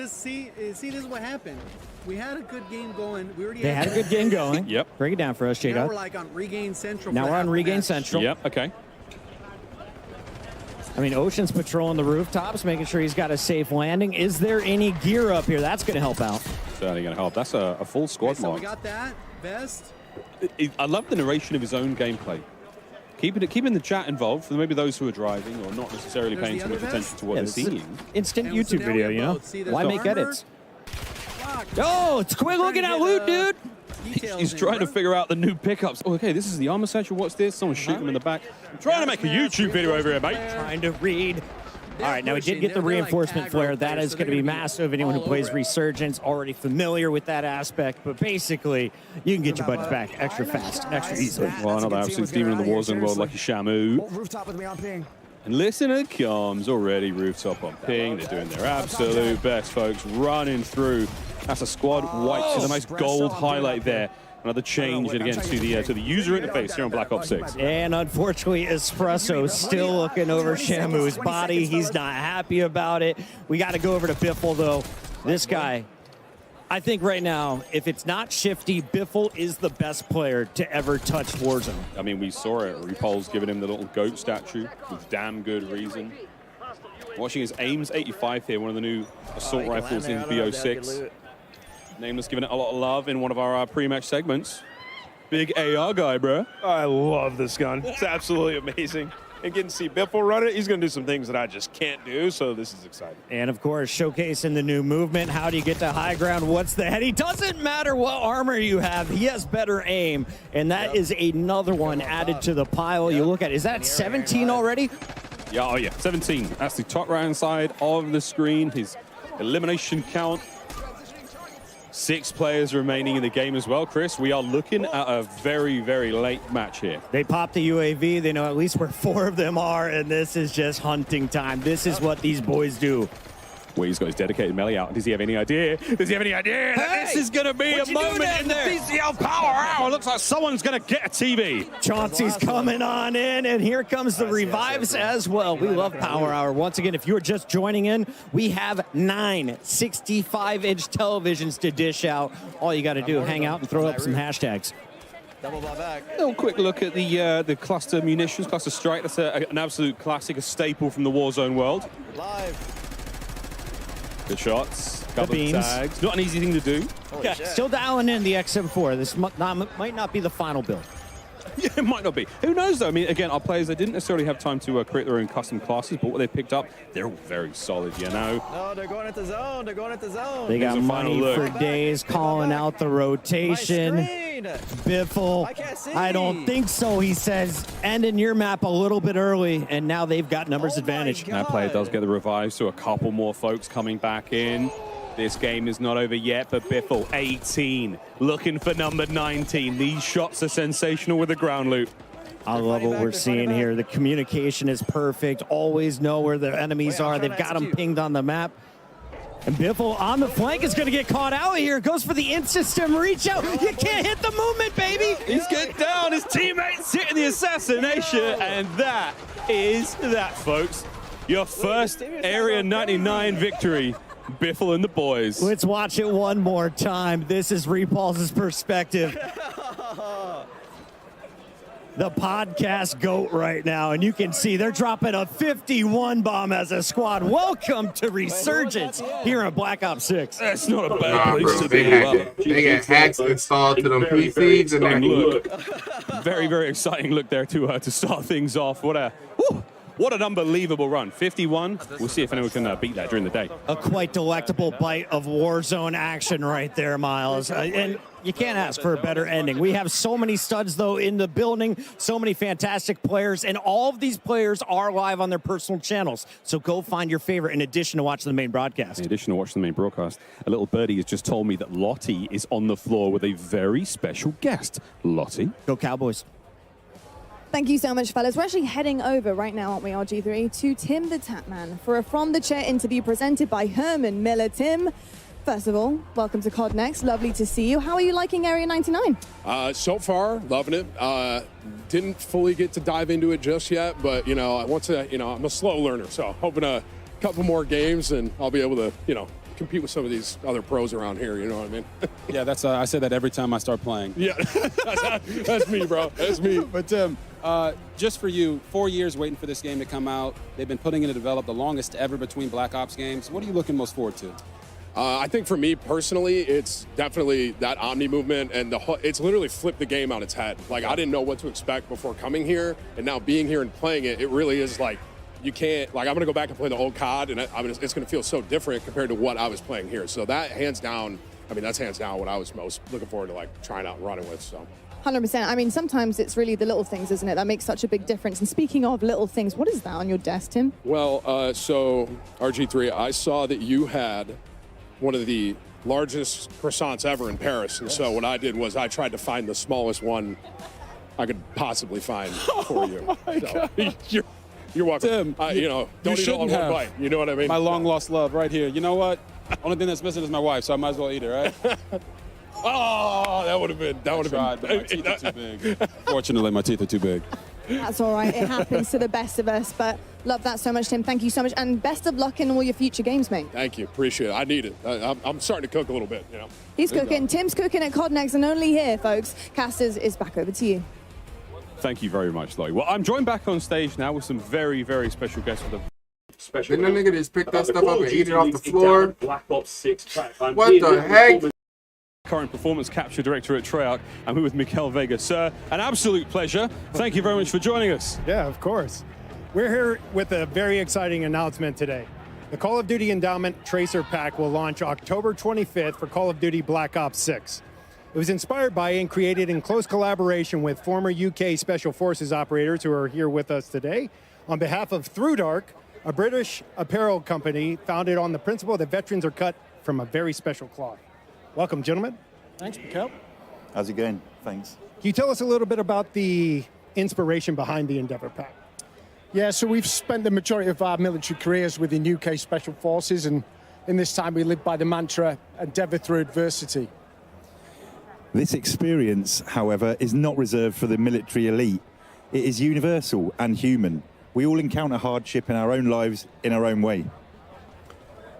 See, this is what happened. We had a good game going. They had a good game going. Yep. Break it down for us, J-God. Now we're like on Regain Central. Now we're on Regain Central. Yep, okay. I mean, Ocean's patrolling the rooftops, making sure he's got a safe landing. Is there any gear up here? That's going to help out. Certainly going to help. That's a full squad So mark. we got that. Vest. I love the narration of his own gameplay. Keeping the chat involved for maybe those who are driving or not necessarily paying too much attention to what they're seeing. Instant YouTube video, you know? Why make edits? Oh, it's quick looking at loot, dude. He's trying to figure out the new pickups. Oh, okay, this is the armor satchel. What's this? Someone's shooting him in the back. I'm trying to make a YouTube video over here, mate. Trying to read. All right, now we did get the reinforcement flare. That is going to be massive. Anyone who plays Resurgence already familiar with that aspect. But basically, you can get your buddies back extra fast, extra easily. Well, another absolute demon in the Warzone world, Lucky Shamu. Rooftop with me on ping. And listen to the comms already. Rooftop on ping. They're doing their absolute best, folks. Running through. That's a squad wipe. See the nice gold highlight there. Another change again to the user interface here on Black Ops 6. And unfortunately, Espresso still looking over Shamu's body. He's not happy about it. We got to go over to Biffle, though. This guy, I think right now, if it's not Shifty, Biffle is the best player to ever touch Warzone. I mean, we saw it. Repul's giving him the little goat statue with damn good reason. Watching his Ames 85 here, one of the new assault rifles in BO6. Nameless giving it a lot of love in one of our pre-match segments. Big AR guy, bro. I love this gun. It's absolutely amazing. And getting to see Biffle run it, he's going to do some things that I just can't do, so this is exciting. And of course, showcasing the new movement. How do you get to high ground? What's the head? He doesn't matter what armor you have. He has better aim. And that is another one added to the pile. You look at, is that 17 already? Yeah, oh yeah, 17. That's the top right-hand side of the screen. His elimination count. 6 players remaining in the game as well, Chris. We are looking at a very, very late match here. They popped the UAV. They know at least where 4 of them are, and this is just hunting time. This is what these boys do. Well, he's got his dedicated melee out. Does he have any idea? Does he have any idea that this is going to be a moment in the TCL Power Hour? It looks like someone's going to get a TV. Chauncey's coming on in, and here comes the revives as well. We love Power Hour. Once again, if you're just joining in, we have 9 65-inch televisions to dish out. All you got to do, hang out and throw up some hashtags. Double ball back. A little quick look at the cluster munitions, cluster strike. That's an absolute classic, a staple from the Warzone world. Live. Good shots, couple of beans. tags. Not an easy thing to do. Yeah, still dialing in the XM4. This might not be the final build. Yeah, it might not be. Who knows, though? I mean, again, our players, they didn't necessarily have time to create their own custom classes, but what they picked up, they're all very solid, you know? No, they're going into zone. They're going into zone. They got money for days, calling out the rotation. Biffle, I don't think so, he says. Ending your map a little bit early, and now they've got numbers advantage. That player does get the revive, so a couple more folks coming back in. This game is not over yet, but Biffle, 18, looking for number 19. These shots are sensational with the ground loop. I love what we're seeing here. The communication is perfect. Always know where their enemies are. They've got them pinged on the map. And Biffle on the flank is going to get caught out here. Goes for the in-system reach out. You can't hit the movement, baby. He's getting down. His teammates hitting the assassination. And that is that, folks. Your first Area 99 victory. Biffle and the boys. Let's watch it one more time. This is Repulse's perspective. The podcast GOAT right now, and you can see they're dropping a 51 bomb as a squad. Welcome to Resurgence here on Black Ops 6. That's not a bad place to be. They got hacks installed to them PCs and then look. Very, very exciting look there to start things off. What an unbelievable run. 51. We'll see if anyone can beat that during the day. A quite delectable bite of Warzone action right there, Miles. And you can't ask for a better ending. We have so many studs, though, in the building, so many fantastic players, and all of these players are live on their personal channels. So go find your favorite in addition to watching the main broadcast. In addition to watching the main broadcast, a little birdie has just told me that Lottie is on the floor with a very special guest. Lottie. Go Cowboys. Thank you so much, fellas. We're actually heading over right now, aren't we, RG3, to Tim the Tapman for a From the Chair interview presented by Herman Miller. Tim, first of all, welcome to COD Next. Lovely to see you. How are you liking Area 99? So far, loving it. Didn't fully get to dive into it just yet, but, I'm a slow learner, so hoping a couple more games and I'll be able to, compete with some of these other pros around here, you know what I mean? Yeah, that's I say that every time I start playing. Yeah, that's me, bro. That's me. But Tim, just for you, 4 years waiting for this game to come out. They've been putting in to develop the longest ever between Black Ops games. What are you looking most forward to? I think for me personally, it's definitely that Omni movement, and it's literally flipped the game on its head. Like, I didn't know what to expect before coming here, and now being here and playing it, it really is like, you can't, like, I'm going to go back and play the old COD, and it's going to feel so different compared to what I was playing here. So that, hands down, that's hands down what I was most looking forward to, like, trying out and running with, so. 100%. Sometimes it's really the little things, isn't it, that makes such a big difference. And speaking of little things, what is that on your desk, Tim? Well, so, RG3, I saw that you had one of the largest croissants ever in Paris. And so what I did was I tried to find the smallest one I could possibly find for you. Oh my God. You're welcome. Tim, don't eat all in shouldn't one have. bite. You know what I mean? My long lost love right here. You know what? Only thing that's missing is my wife, so I might as well eat it, right? Oh, that would have been. But my teeth are too big. Fortunately, my teeth are too big. That's all right. It happens to the best of us. But love that so much, Tim. Thank you so much. And best of luck in all your future games, mate. Thank you. Appreciate it. I need it. I'm starting to cook a little bit, He's cooking. Tim's cooking at COD Next, and only here, folks. Casters is back over to you. Thank you very much, Lottie. Well, I'm joined back on stage now with some very, very special guests with a special. Didn't that nigga just pick that stuff up and eat it off the floor? Black Ops 6 track. What the heck? current performance capture director at Treyarch, and we're with Miguel Vega. Sir, an absolute pleasure. Thank you very much for joining us. Yeah, of course. We're here with a very exciting announcement today. The Call of Duty Endowment Tracer Pack will launch October 25th for Call of Duty Black Ops 6. It was inspired by and created in close collaboration with former UK Special Forces operators who are here with us today on behalf of Through Dark, a British apparel company founded on the principle that veterans are cut from a very special cloth. Welcome, gentlemen. Thanks, Mikhail. How's it going? Thanks. Can you tell us a little bit about the inspiration behind the Endeavor Pack? Yeah, so we've spent the majority of our military careers within UK Special Forces, and in this time we live by the mantra, endeavour through adversity. This experience, however, is not reserved for the military elite. It is universal and human. We all encounter hardship in our own lives in our own way.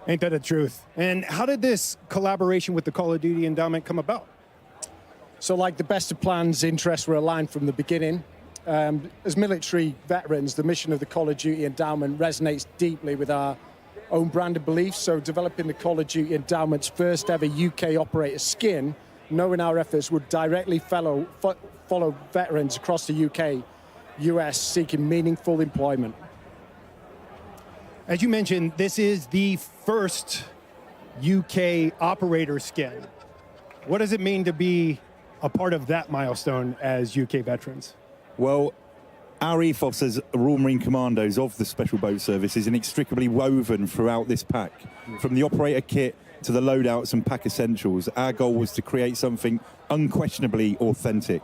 Ain't that the truth? And how did this collaboration with the Call of Duty Endowment come about? So like the best of plans, interests were aligned from the beginning. As military veterans, the mission of the Call of Duty Endowment resonates deeply with our own brand of beliefs. So developing the Call of Duty Endowment's first ever UK operator skin, knowing our efforts would directly follow veterans across the UK, US seeking meaningful employment. As you mentioned, this is the first UK operator skin. What does it mean to be a part of that milestone as UK veterans? Well, our ethos as Royal Marine Commandos of the Special Boat Service is inextricably woven throughout this pack. From the operator kit to the loadouts and pack essentials, our goal was to create something unquestionably authentic.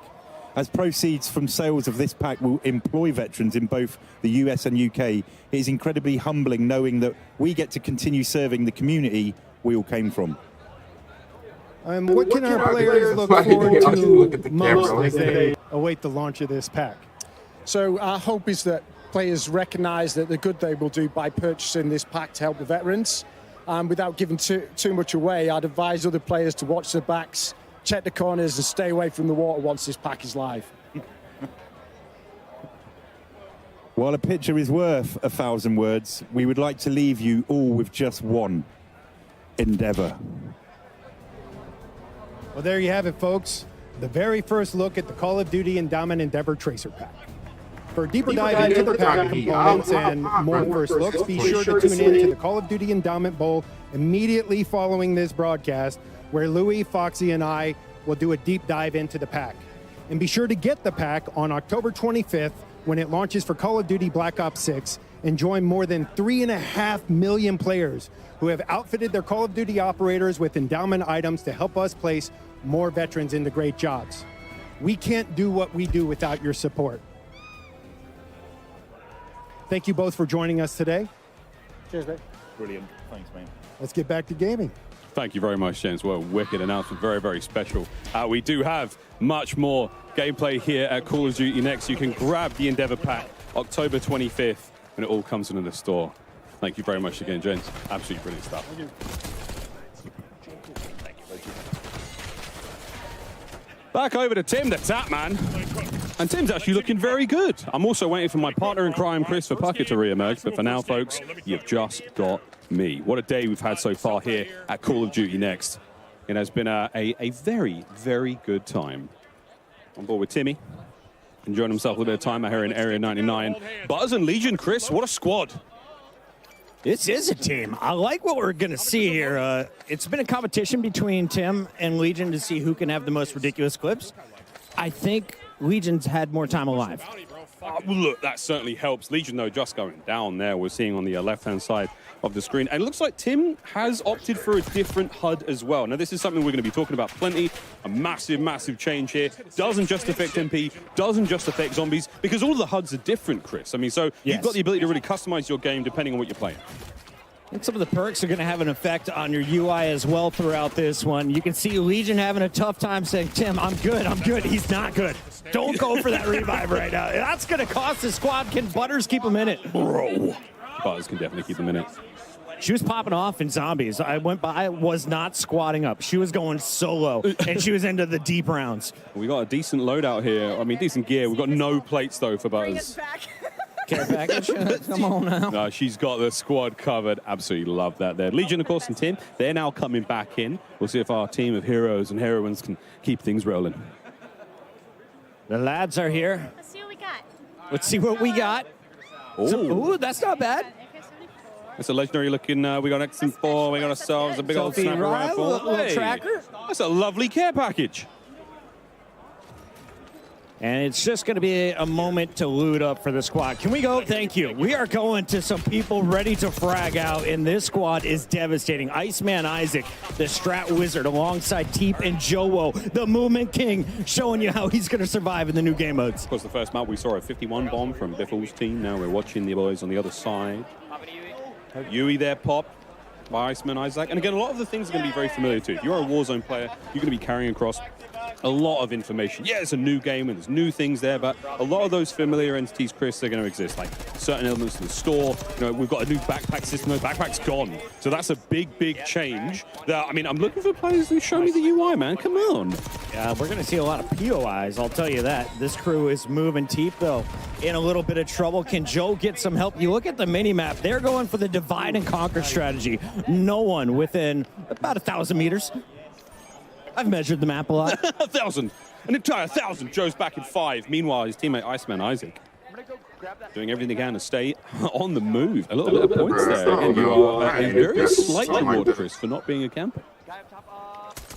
As proceeds from sales of this pack will employ veterans in both the US and UK, it is incredibly humbling knowing that we get to continue serving the community we all came from. What can our players look forward to most as they await the launch of this pack? So our hope is that players recognize that the good they will do by purchasing this pack to help the veterans. Without giving too much away, I'd advise other players to watch their backs, check the corners, and stay away from the water once this pack is live. While a picture is worth 1,000 words, we would like to leave you all with just one: endeavor. Well, there you have it, folks. The very first look at the Call of Duty Endowment Endeavor Tracer Pack. For a deeper dive into the pack components and more first looks, be sure to tune in to the Call of Duty Endowment Bowl immediately following this broadcast, where Louis, Foxy, and I will do a deep dive into the pack. And be sure to get the pack on October 25th when it launches for Call of Duty Black Ops 6 and join more than 3.5 million players who have outfitted their Call of Duty operators with endowment items to help us place more veterans into great jobs. We can't do what we do without your support. Thank you both for joining us today. Cheers, mate. Brilliant. Thanks, man. Let's get back to gaming. Thank you very much, James. Well, a wicked announcement. Very, very special. We do have much more gameplay here at Call of Duty Next. You can grab the Endeavor Pack October 25th when it all comes into the store. Thank you very much again, James. Absolutely brilliant stuff. Thank you. Back over to Tim, the Tap Man. And Tim's actually looking very good. I'm also waiting for my partner in crime, Christopher Puckett, to re-emerge. But for now, folks, you've just got me. What a day we've had so far here at Call of Duty Next. It has been a very, very good time. On board with Timmy, enjoying himself a little bit of time out here in Area 99. Buzz and Legion, Chris, what a squad. This is a team. I like what we're going to see here. It's been a competition between Tim and Legion to see who can have the most ridiculous clips. I think Legion's had more time alive. Well, look, that certainly helps. Legion, though, just going down there. We're seeing on the left-hand side of the screen. And it looks like Tim has opted for a different HUD as well. Now, this is something we're going to be talking about plenty. A massive, massive change here. Doesn't just affect MP, doesn't just affect zombies, because all of the HUDs are different, Chris. I mean, so you've got the ability to really customize your game depending on what you're playing. I think some of the perks are going to have an effect on your UI as well throughout this one. You can see Legion having a tough time saying, Tim, I'm good, I'm good. He's not good. Don't go for that revive right now. That's going to cost the squad. Can Butters keep him in it? Bro. Butters can definitely keep him in it. She was popping off in zombies. I went by, was not squatting up. She was going solo, and she was into the deep rounds. We got a decent loadout here. I mean, decent gear. We've got no plates, though, for Butters. Care package? Come on now. No, she's got the squad covered. Absolutely love that there. Legion, of course, and Tim, they're now coming back in. We'll see if our team of heroes and heroines can keep things rolling. The lads are here. Let's see what we got. Let's see what we got. Ooh, that's not bad. That's a legendary looking. We got X4. We got ourselves a big old Sophie sniper Ryle, rifle. little Hey, tracker. That's a lovely care package. And it's just going to be a moment to loot up for the squad. Can we go? Thank you. We are going to some people ready to frag out, and this squad is devastating. Iceman Isaac, the Strat Wizard, alongside Teep and Jowo, the Movement King, showing you how he's going to survive in the new game modes. Of course, the first map we saw a 51 bomb from Biffle's team. Now we're watching the boys on the other side. Yui there, pop by Iceman Isaac. And again, a lot of the things are going to be very familiar to you. If you're a Warzone player, you're going to be carrying across a lot of information. Yeah, it's a new game and there's new things there, but a lot of those familiar entities, Chris, they're going to exist. Like certain elements of the store. You know, we've got a new backpack system. The backpack's gone. So that's a big, big change. That, I mean, I'm looking for players who show me the UI, man. Come on. Yeah, we're going to see a lot of POIs, I'll tell you that. This crew is moving Teep, though, in a little bit of trouble. Can Joe get some help? You look at the mini-map. They're going for the divide and conquer strategy. No one within about 1,000 meters. I've measured the map a lot. 1,000. An entire 1,000. Joe's back in 5. Meanwhile, his teammate Iceman Isaac doing everything they can to stay on the move. A little bit of points there. Again, you are very slightly more, Chris, for not being a camper.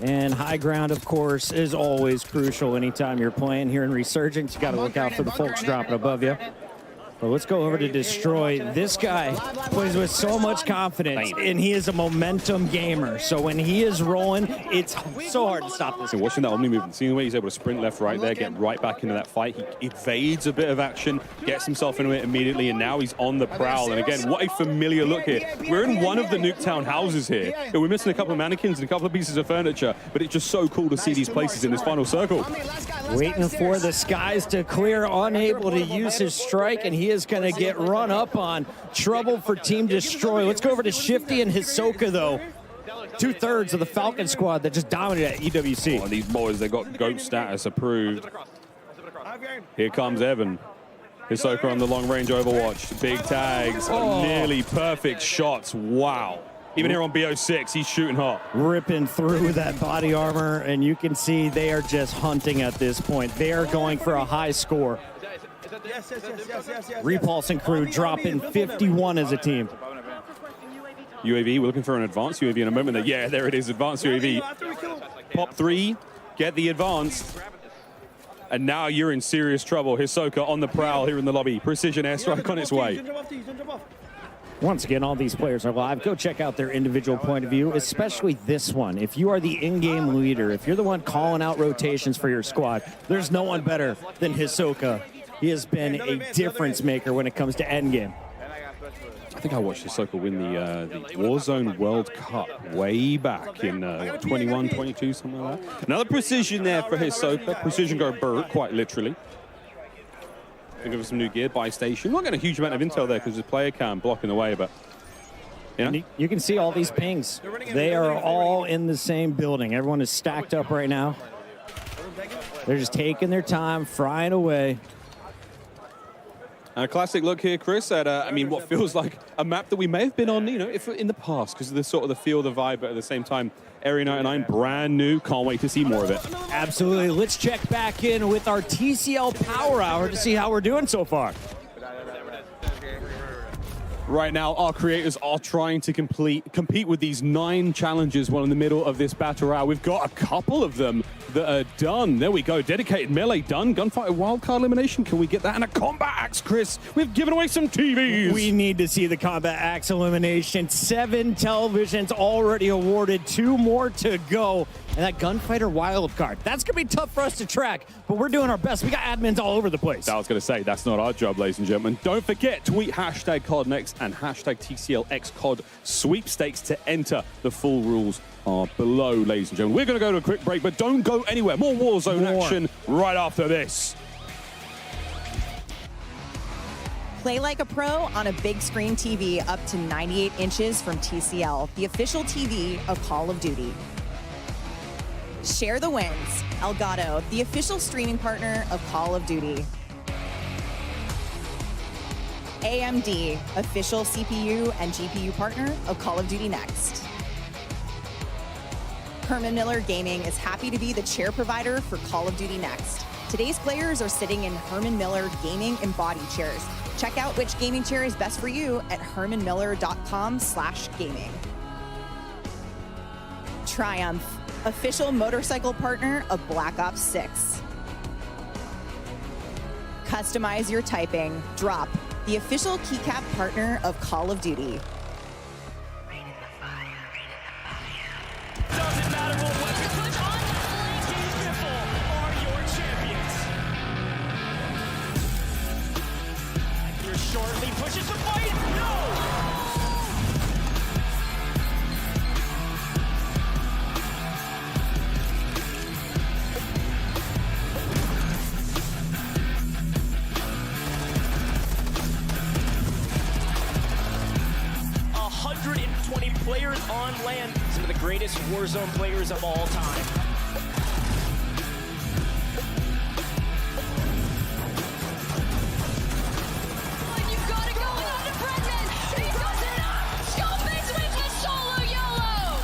And high ground, of course, is always crucial anytime you're playing here in Resurgence. You got to look out for the folks dropping above you. But let's go over to Destroy. This guy plays with so much confidence, and he is a momentum gamer. So when he is rolling, it's so hard to stop this. And watching that Omni movement, seeing the way he's able to sprint left, right there, get right back into that fight. He evades a bit of action, gets himself into it immediately, and now he's on the prowl. And again, what a familiar look here. We're in one of the Nuketown houses here. And we're missing a couple of mannequins and a couple of pieces of furniture, but it's just so cool to see these places in this final circle. Waiting for the skies to clear, unable to use his strike, and he is going to get run up on. Trouble for Team Destroy. Let's go over to Shifty and Hisoka, though. 2/3 of the Falcon squad that just dominated at EWC. Oh, these boys, they got GOAT status approved. Here comes Evan. Hisoka on the long-range Overwatch. Big tags, nearly perfect shots. Wow. Even here on BO6, he's shooting hot. Ripping through that body armor, and you can see they are just hunting at this point. They are going for a high score. Repulse and crew dropping 51 as a team. UAV, we're looking for an advanced UAV in a moment. Yeah, there it is, advanced UAV. Pop 3, get the advanced. And now you're in serious trouble. Hisoka on the prowl here in the lobby. Precision airstrike on its way. Once again, all these players are live. Go check out their individual point of view, especially this one. If you are the in-game leader, if you're the one calling out rotations for your squad, there's no one better than Hisoka. He has been a difference maker when it comes to endgame. I think I watched Hisoka win the Warzone World Cup way back in 21, 22, something like that. Another precision there for Hisoka. Precision go bird, quite literally. Give us some new gear by station. Not getting a huge amount of intel there because the player cam blocking the way, but you know. You can see all these pings. They are all in the same building. Everyone is stacked up right now. They're just taking their time, frying away. And a classic look here, Chris, at I mean, what feels like a map that we may have been on, you know, if in the past, because of the sort of the feel, the vibe, but at the same time, Area 99, brand new. Can't wait to see more of it. Absolutely. Let's check back in with our TCL Power Hour to see how we're doing so far. Right now, our creators are trying to compete with these 9 challenges while in the middle of this battle royale. We've got a couple of them that are done. There we go. Dedicated melee done. Gunfighter wildcard elimination. Can we get that? And a combat axe, Chris. We've given away some TVs. We need to see the combat axe elimination. 7 televisions already awarded. 2 more to go. And that gunfighter wild card. That's going to be tough for us to track, but we're doing our best. We got admins all over the place. I was going to say, that's not our job, ladies and gentlemen. Don't forget, tweet hashtag CODnext and hashtag TCLXCOD sweepstakes to enter. The full rules are below, ladies and gentlemen. We're going to go to a quick break, but don't go anywhere. More Warzone action right after this. Play like a pro on a big screen TV up to 98 inches from TCL, the official TV of Call of Duty. Share the wins. Elgato, the official streaming partner of Call of Duty. AMD, official CPU and GPU partner of Call of Duty Next. Herman Miller Gaming is happy to be the chair provider for Call of Duty Next. Today's players are sitting in Herman Miller Gaming embodied chairs. Check out which gaming chair is best for you at hermanmiller.com/gaming. Triumph, official motorcycle partner of Black Ops 6. Customize your typing. Drop, the official keycap partner of Call of Duty. Doesn't matter what weapon push on, Team Biffle are your champions. Here shortly pushes the fight. No! 120 players on land, some of the greatest Warzone players of all time. You've got to go without a Brendan. He does it up. Scopex with the solo YOLO.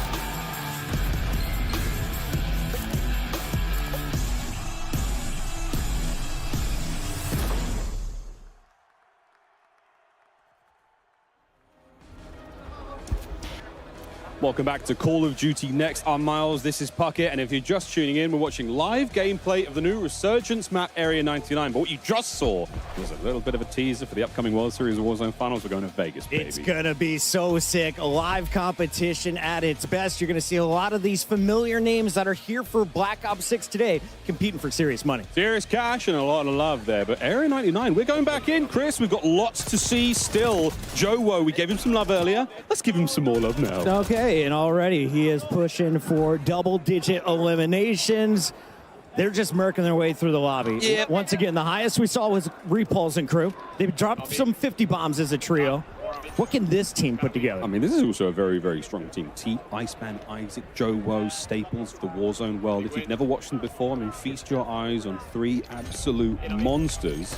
Welcome back to Call of Duty Next. I'm Miles, this is Puckett, and if you're just tuning in, we're watching live gameplay of the new Resurgence map, Area 99. But what you just saw was a little bit of a teaser for the upcoming World Series Warzone Finals. We're going to Vegas, baby. It's going to be so sick. A live competition at its best. You're going to see a lot of these familiar names that are here for Black Ops 6 today, competing for serious money. Serious cash and a lot of love there. But Area 99, we're going back in, Chris. We've got lots to see still. Joe Woe, we gave him some love earlier. Let's give him some more love now. Okay, and already he is pushing for double-digit eliminations. They're just murking their way through the lobby. Yep. Once again, the highest we saw was Repulse and crew. They dropped some 50 bombs as a trio. What can this team put together? I mean, this is also a very, very strong team. T, Iceman, Isaac, Joe Woe, staples of the Warzone world. If you've never watched them before, I mean, feast your eyes on three absolute monsters.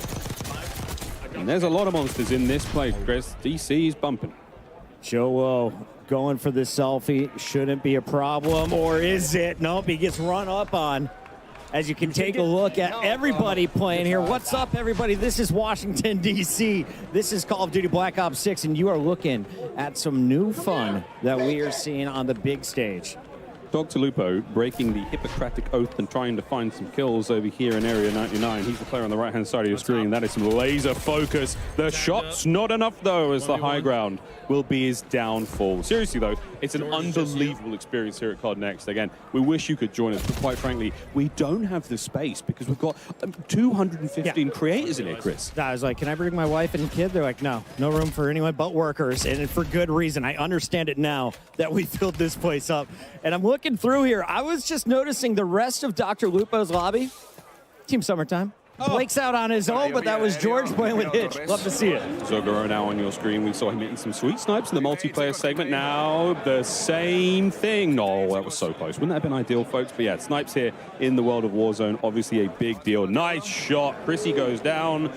And there's a lot of monsters in this play, Chris. DC is bumping. Joe Woe going for the selfie. Shouldn't be a problem, or is it? Nope, he gets run up on. As you can take a look at everybody playing here. What's up, everybody? This is Washington, D.C. This is Call of Duty Black Ops 6, and you are looking at some new fun that we are seeing on the big stage. Dr. Lupo breaking the Hippocratic Oath and trying to find some kills over here in Area 99. He's the player on the right-hand side of your screen. That is some laser focus. The shot's not enough, though, as the high ground will be his downfall. Seriously, though, it's an unbelievable experience here at COD Next. Again, we wish you could join us, but quite frankly, we don't have the space because we've got 215 creators in here, Chris. I was like, can I bring my wife and kid? They're like, no room for anyone but workers, and for good reason. I understand it now that we filled this place up. And I'm looking through here. I was just noticing the rest of Dr. Lupo's lobby. Team Summertime. Blake's out on his own, but that was George playing with Hitch. Love to see it. Zogoro now on your screen. We saw him hitting some sweet snipes in the multiplayer segment. Now the same thing. No, that was so close. Wouldn't that have been ideal, folks? But yeah, snipes here in the world of Warzone. Obviously a big deal. Nice shot. Chrissy goes down.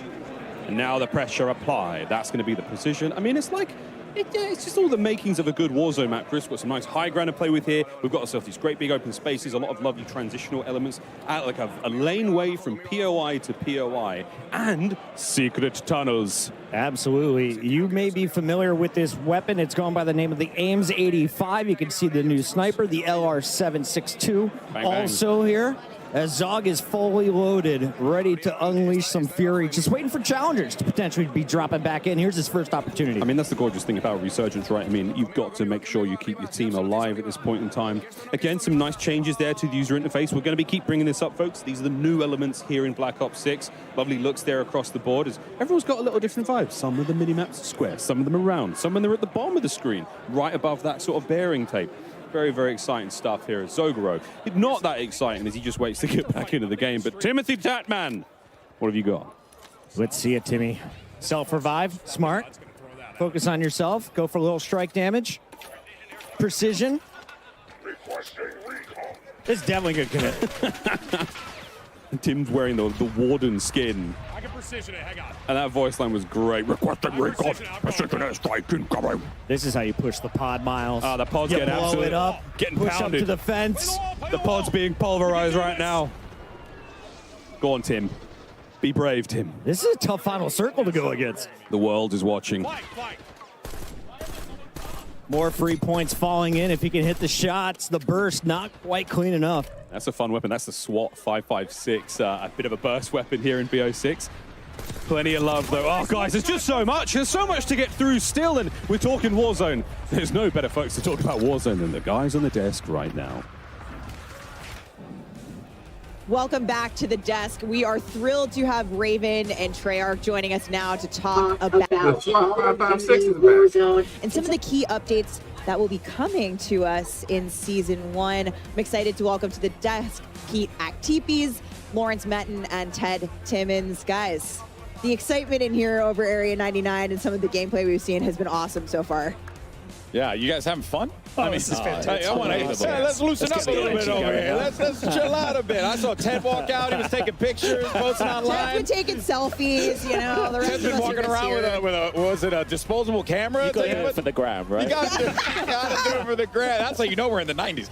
And now the pressure applied. That's going to be the precision. I mean, it's like... it's just all the makings of a good Warzone map, Chris. We've got some nice high ground to play with here. We've got ourselves these great big open spaces, a lot of lovely transitional elements, like a laneway from POI to POI, and secret tunnels. Absolutely. You may be familiar with this weapon. It's gone by the name of the Ames 85. You can see the new sniper, the LR762, bang, also bang. here. As Zog is fully loaded, ready to unleash some fury, just waiting for challengers to potentially be dropping back in. Here's his first opportunity. I mean, that's the gorgeous thing about Resurgence, right? I mean, you've got to make sure you keep your team alive at this point in time. Again, some nice changes there to the user interface. We're going to keep bringing this up, folks. These are the new elements here in Black Ops 6. Lovely looks there across the board. As everyone's got a little different vibe. Some of the mini-maps are square, some of them are round, some of them are at the bottom of the screen, right above that sort of bearing tape. Very, very exciting stuff here at Zogoro. Not that exciting as he just waits to get back into the game. But Timothy Tatman, what have you got? Let's see it, Timmy. Self-revive, smart. Focus on yourself. Go for a little strike damage. Precision. It's definitely good commit. Tim's wearing the Warden skin. And that voice line was great. Requesting recon. Precision airstrike incoming. This is how you push the pod, Miles. The pod's you getting blow absolutely it up, getting push pounded. up to the fence. The pod's being pulverized right now. Go on, Tim. Be brave, Tim. This is a tough final circle to go against. The world is watching. More free points falling in if he can hit the shots. The burst not quite clean enough. That's a fun weapon. That's the SWAT 556. A bit of a burst weapon here in BO6. Plenty of love, though. Oh, guys, there's just so much. There's so much to get through still, and we're talking Warzone. There's no better folks to talk about Warzone than the guys on the desk right now. Welcome back to the desk. We are thrilled to have Raven and Treyarch joining us now to talk about Warzone and some of the key updates that will be coming to us in Season 1. I'm excited to welcome to the desk Pete Actipes, Lawrence Metten, and Ted Timmons. Guys, the excitement in here over Area 99 and some of the gameplay we've seen has been awesome so far. Yeah, you guys having fun? Oh, this is fantastic. Let's loosen up a little bit over here. Let's chill out a bit. I saw Ted walk out. He was taking pictures, posting online. Ted's been taking selfies, you know. The rest Ted's of been us walking are around with a was it a disposable camera? You got to do it for the gram, right? You got to do it for the gram. That's how you know we're in the 90s.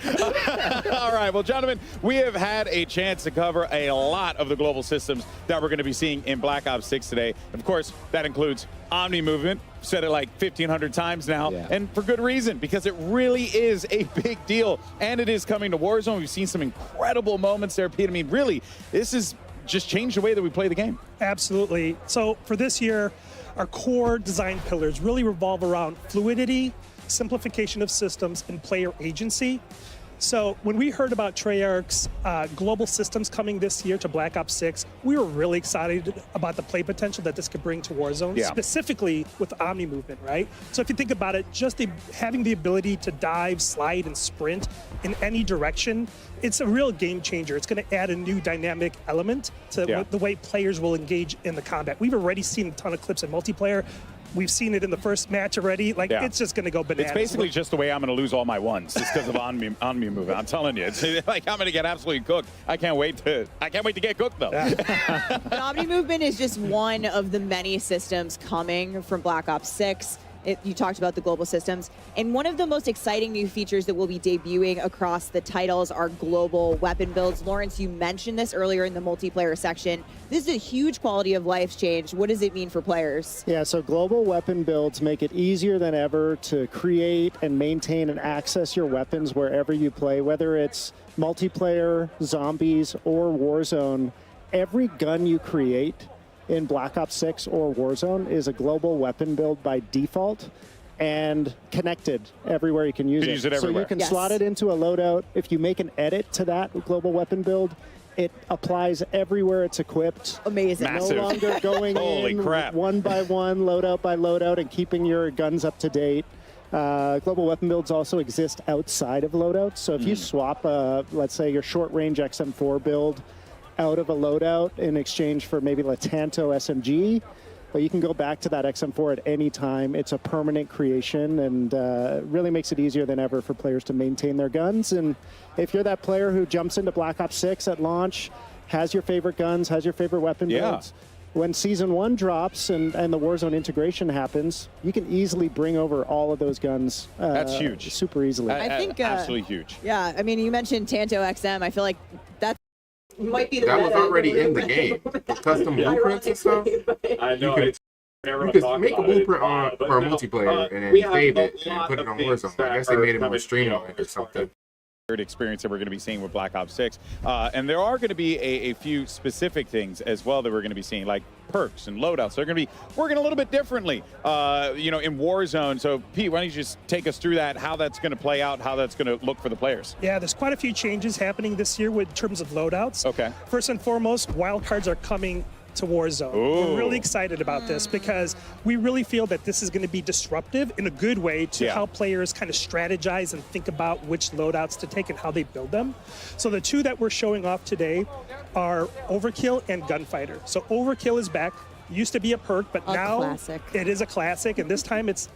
All right, well, gentlemen, we have had a chance to cover a lot of the global systems that we're going to be seeing in Black Ops 6 today. Of course, that includes Omni Movement. Said it like 1,500 times now, and for good reason, because it really is a big deal, and it is coming to Warzone. We've seen some incredible moments there, Pete. I mean, really, this has just changed the way that we play the game. Absolutely. So for this year, our core design pillars really revolve around fluidity, simplification of systems, and player agency. So when we heard about Treyarch's global systems coming this year to Black Ops 6, we were really excited about the play potential that this could bring to Warzone, specifically with Omni Movement, right? So if you think about it, just having the ability to dive, slide, and sprint in any direction, it's a real game changer. It's going to add a new dynamic element to the way players will engage in the combat. We've already seen a ton of clips in multiplayer. We've seen it in the first match already. Like, it's just going to go bananas. It's basically just the way I'm going to lose all my ones. It's because of Omni Movement. I'm telling you, it's like I'm going to get absolutely cooked. I can't wait to get cooked though. But Omni Movement is just one of the many systems coming from Black Ops 6. You talked about the global systems. And one of the most exciting new features that will be debuting across the titles are global weapon builds. Lawrence, you mentioned this earlier in the multiplayer section. This is a huge quality of life change. What does it mean for players? Yeah, so global weapon builds make it easier than ever to create and maintain and access your weapons wherever you play, whether it's multiplayer, zombies, or Warzone. Every gun you create in Black Ops 6 or Warzone is a global weapon build by default and connected everywhere you can use it. So you can slot it into a loadout. If you make an edit to that global weapon build, it applies everywhere it's equipped. Amazing. Massive. No longer going in one by one, loadout by loadout, and keeping your guns up to date. Global weapon builds also exist outside of loadouts. So if you swap, let's say, your short-range XM4 build out of a loadout in exchange for maybe a Tanto SMG, but you can go back to that XM4 at any time. It's a permanent creation and really makes it easier than ever for players to maintain their guns. And if you're that player who jumps into Black Ops 6 at launch, has your favorite guns, has your favorite weapon builds, when Season 1 drops and the Warzone integration happens, you can easily bring over all of those guns. That's huge. Super easily. I think absolutely huge. Yeah, I mean, you mentioned Tanto XM. I feel like that might be the that was already in the game. Custom blueprints and stuff. I know. You could make a blueprint for a multiplayer and then save it and put it on Warzone. I guess they made it more streamlined or something. Experience that we're going to be seeing with Black Ops 6. And there are going to be a few specific things as well that we're going to be seeing, like perks and loadouts. They're going to be working a little bit differently, in Warzone. So, Pete, why don't you just take us through that, how that's going to play out, how that's going to look for the players? Yeah, there's quite a few changes happening this year in terms of loadouts. Okay. First and foremost, wildcards are coming to Warzone. We're really excited about this because we really feel that this is going to be disruptive in a good way to how players kind of strategize and think about which loadouts to take and how they build them. So the two that we're showing off today are Overkill and Gunfighter. So Overkill is back. Used to be a perk, but now classic. it is a classic, and this time it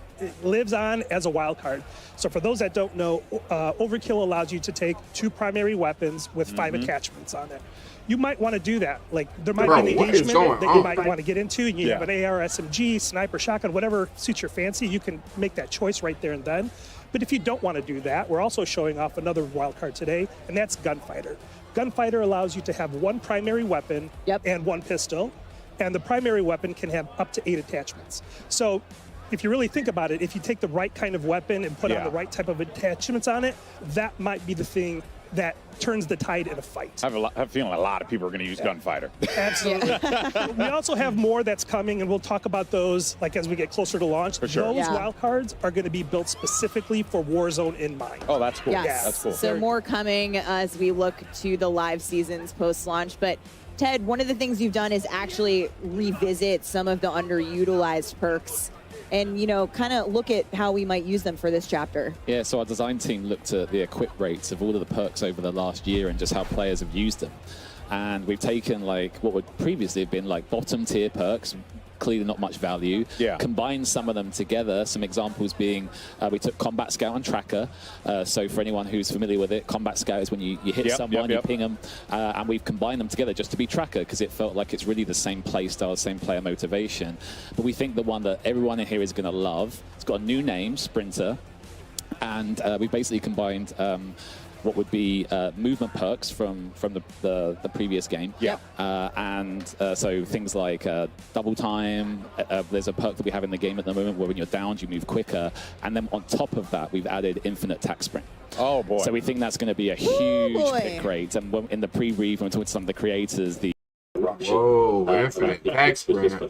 lives on as a wild card. So for those that don't know, Overkill allows you to take 2 primary weapons with 5 attachments on it. You might want to do that. Like, there might be an engagement that you might want to get into, and you have an AR, SMG, sniper, shotgun, whatever suits your fancy. You can make that choice right there and then. But if you don't want to do that, we're also showing off another wild card today, and that's Gunfighter. Gunfighter allows you to have 1 primary weapon and 1 pistol, and the primary weapon can have up to 8 attachments. So if you really think about it, if you take the right kind of weapon and put on the right type of attachments on it, that might be the thing that turns the tide in a fight. I have a feeling a lot of people are going to use Gunfighter. Absolutely. We also have more that's coming, and we'll talk about those like as we get closer to launch. For sure. Those wild cards are going to be built specifically for Warzone in mind. Oh, that's cool. Yes. That's cool. So more coming as we look to the live seasons post-launch. But Ted, one of the things you've done is actually revisit some of the underutilized perks and, you know, kind of look at how we might use them for this chapter. Yeah, so our design team looked at the equip rates of all of the perks over the last year and just how players have used them. And we've taken like what would previously have been like bottom tier perks, clearly not much value, combined some of them together. Some examples being we took Combat Scout and Tracker. So for anyone who's familiar with it, Combat Scout is when you hit someone, you ping them, and we've combined them together just to be Tracker because it felt like it's really the same play style, same player motivation. But we think the one that everyone in here is going to love, it's got a new name, Sprinter, and we basically combined what would be movement perks from the previous game. So things like double time. There's a perk that we have in the game at the moment where when you're downed, you move quicker. And then on top of that, we've added infinite tack sprint. Oh, boy. So we think that's going to be a huge pick rate. And in the pre-brief, when we talked to some of the creators, the... Whoa, infinite tack sprint.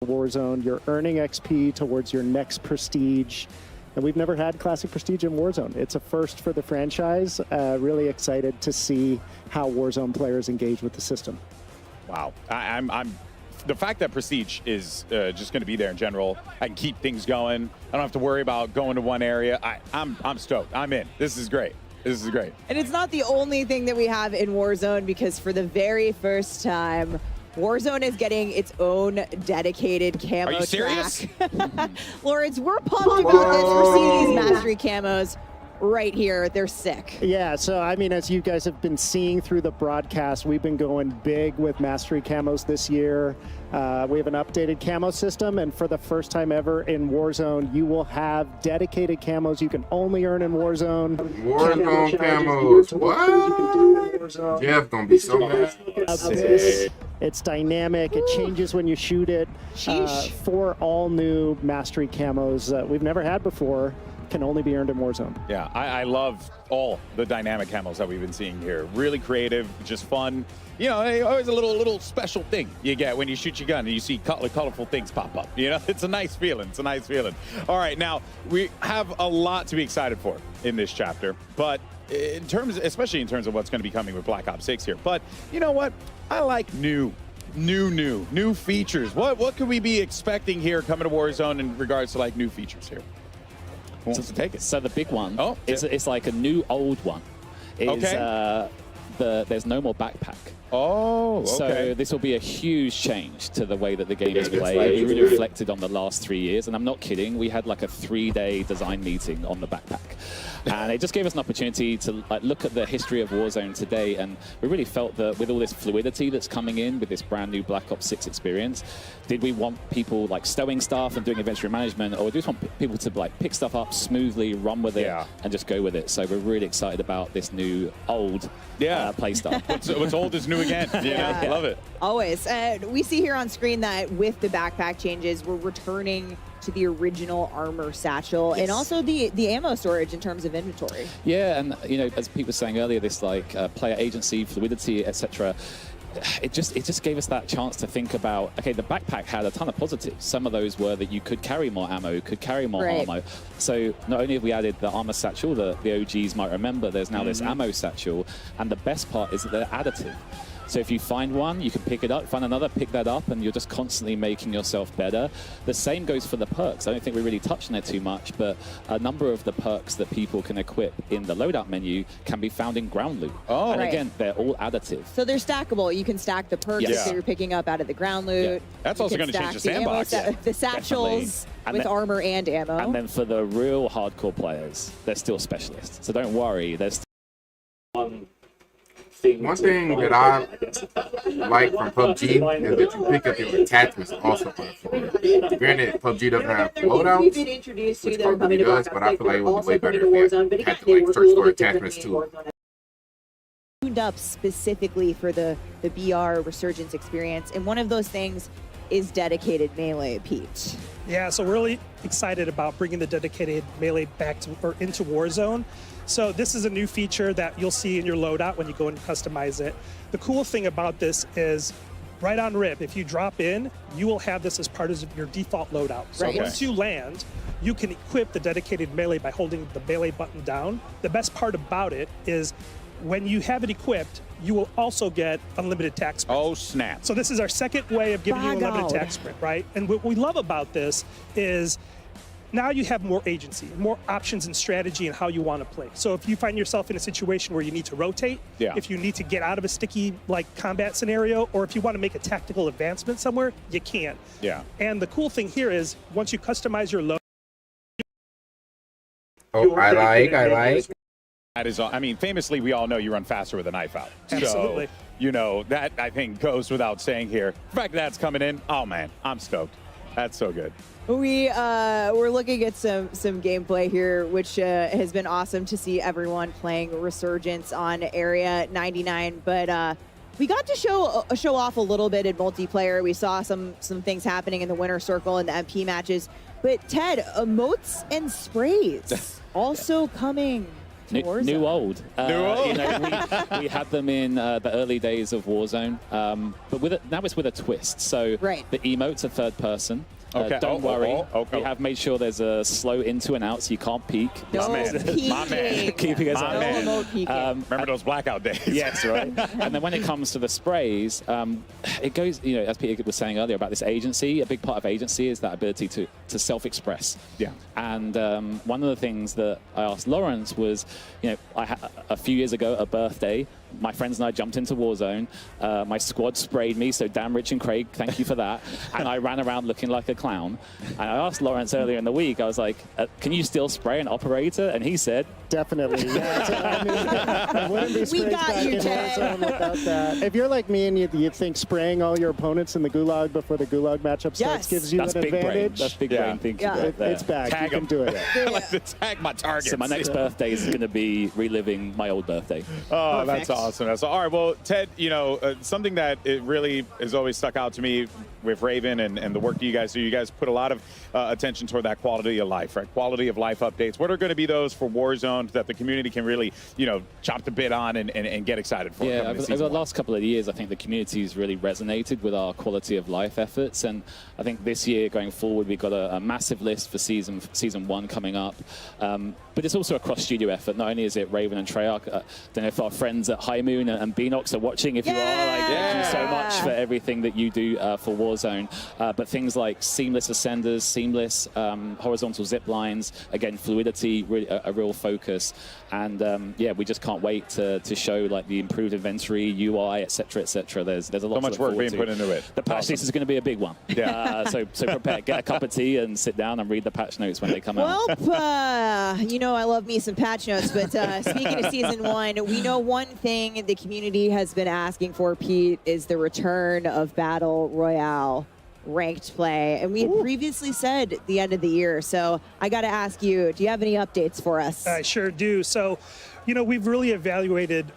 Warzone, you're earning XP towards your next prestige, and we've never had classic prestige in Warzone. It's a first for the franchise. Really excited to see how Warzone players engage with the system. Wow, I'm the fact that prestige is just going to be there in general. I can keep things going. I don't have to worry about going to one area. I'm stoked. I'm in. This is great. This is great. And it's not the only thing that we have in Warzone, because for the very first time, Warzone is getting its own dedicated camo Are you serious? track. Lawrence, we're pumped about this. We're seeing these mastery camos right here. They're sick. Yeah, so I mean, as you guys have been seeing through the broadcast, we've been going big with mastery camos this year. We have an updated camo system, and for the first time ever in Warzone, you will have dedicated camos you can only earn in Warzone. Warzone camos. What? Jeff gonna be so mad. It's dynamic. It changes when you shoot it. 4 all new mastery camos we've never had before. Can only be earned in Warzone. Yeah, I love all the dynamic camos that we've been seeing here. Really creative, just fun. You know, always a little special thing you get when you shoot your gun and you see colorful things pop up. You know, it's a nice feeling. It's a nice feeling. All right, now we have a lot to be excited for in this chapter, but especially in terms of what's going to be coming with Black Ops 6 here. But you know what? I like new features. What could we be expecting here coming to Warzone in regards to like new features here? Who wants to take it? So the big one, it's like a new old one. There's no more backpack. Oh, okay. So this will be a huge change to the way that the game is played. It really reflected on the last 3 years, and I'm not kidding. We had like a 3-day design meeting on the backpack, and it just gave us an opportunity to like look at the history of Warzone today, and we really felt that with all this fluidity that's coming in with this brand new Black Ops 6 experience, did we want people like stowing stuff and doing inventory management, or do we just want people to like pick stuff up smoothly, run with it, and just go with it? So we're really excited about this new old play style. What's old is new again. I love it. Always. We see here on screen that with the backpack changes, we're returning to the original armor satchel and also the ammo storage in terms of inventory. Yeah, and you know, as Pete was saying earlier, this like player agency, fluidity, etc. it just gave us that chance to think about, okay, the backpack had a ton of positives. Some of those were that you could carry more ammo, could carry more armor. So not only have we added the armor satchel that the OGs might remember, there's now this ammo satchel, and the best part is that they're additive. So if you find one, you can pick it up, find another, pick that up, and you're just constantly making yourself better. The same goes for the perks. I don't think we really touched on it too much, but a number of the perks that people can equip in the loadout menu can be found in ground loot. Oh. And Right. again, they're all additive. So they're stackable. You can stack the perks Yes. that you're picking up out of the ground loot. That's You also can gonna change stack the ammo sandbox. the satchels And with then- armor and ammo. And then for the real hardcore players, they're still specialists. So don't worry, there's one One thing that I like from PUBG is that you pick up your attachments also on the floor. Granted, PUBG doesn't have loadouts, which PUBG does, but I feel like it would be way better if you had to like search for attachments too. Tuned up specifically for the BR Resurgence experience, and one of those things is dedicated melee, Pete. Yeah, so we're really excited about bringing the dedicated melee back to or into Warzone. So this is a new feature that you'll see in your loadout when you go and customize it. The cool thing about this is right on rip, if you drop in, you will have this as part of your default loadout. So Right. once you land, you can equip the dedicated melee by holding the melee button down. The best part about it is when you have it equipped, you will also get unlimited attack sprint. Oh, snap. So this is our second way of giving you unlimited attack sprint, right? And what we love about this is now you have more agency, more options and strategy in how you want to play. So if you find yourself in a situation where you need to rotate, if you need to get out of a sticky like combat scenario, or if you want to make a tactical advancement somewhere, you can. Yeah. And the cool thing here is once you customize your load. Oh, I like. That is, I mean, famously, we all know you run faster with a knife out. Absolutely. So, you know, that I think goes without saying here. The fact that's coming in, oh man, I'm stoked. That's so good. We're looking at some gameplay here, which has been awesome to see everyone playing Resurgence on Area 99. But we got to show off a little bit in multiplayer. We saw some things happening in the winner circle and the MP matches. But Ted, emotes and sprays also coming. New old. New old. You know, we had them in the early days of Warzone, but now it's with a twist. So the emotes are third person. Okay. Don't worry. Okay. We have made sure there's a slow into and out so you can't peek. No My man. Keeping us My man. Remember those blackout days? Yes, right. And then when it comes to the sprays, it goes, you know, as Peter was saying earlier about this agency, a big part of agency is that ability to self-express. Yeah. And one of the things that I asked Lawrence was, you know, a few years ago, a birthday, my friends and I jumped into Warzone. My squad sprayed me, so Dan, Rich, and Craig, thank you for that. And I ran around looking like a clown. And I asked Lawrence earlier in the week, I was like, can you still spray an operator? And he said, definitely. Yeah, I wouldn't be We got back you, in Ted. Warzone without that. If you're like me and you think spraying all your opponents in the gulag before the gulag matchup starts Yes. gives you that's an big brain. advantage, That's big brain thinking right there. it's back. Tag you can 'em. do it. I like to tag my targets. So my next birthday is going to be reliving my old birthday. Oh, Perfect. that's awesome. That's all right. Well, Ted, you know, something that it really has always stuck out to me with Raven and the work that you guys do. You guys put a lot of attention toward that quality of life, right? Quality of life updates. What are going to be those for Warzone that the community can really, you know, chop the bit on and get excited for? Yeah, coming to over season the one? last couple of years, I think the community's really resonated with our quality of life efforts, and I think this year going forward, we've got a massive list for season 1 coming up. But it's also a cross-studio effort. Not only is it Raven and Treyarch, I don't know if our friends at High Moon and Beanox are watching. If you are, like, thank you so much for everything that you do for Warzone. But things like seamless ascenders, seamless horizontal zip lines, again, fluidity, really a real focus. And yeah, we just can't wait to show like the improved inventory, UI, etc., etc. There's a lot. So much work being put into it. The patch list is going to be a big one. Yeah. So prepare, get a cup of tea, and sit down and read the patch notes when they come out. Well, you know I love me some patch notes, but speaking of season 1, we know one thing the community has been asking for, Pete, is the return of Battle Royale ranked play. And we had previously said the end of the year. So I got to ask you, do you have any updates for us? I sure do. So, you know, we've really evaluated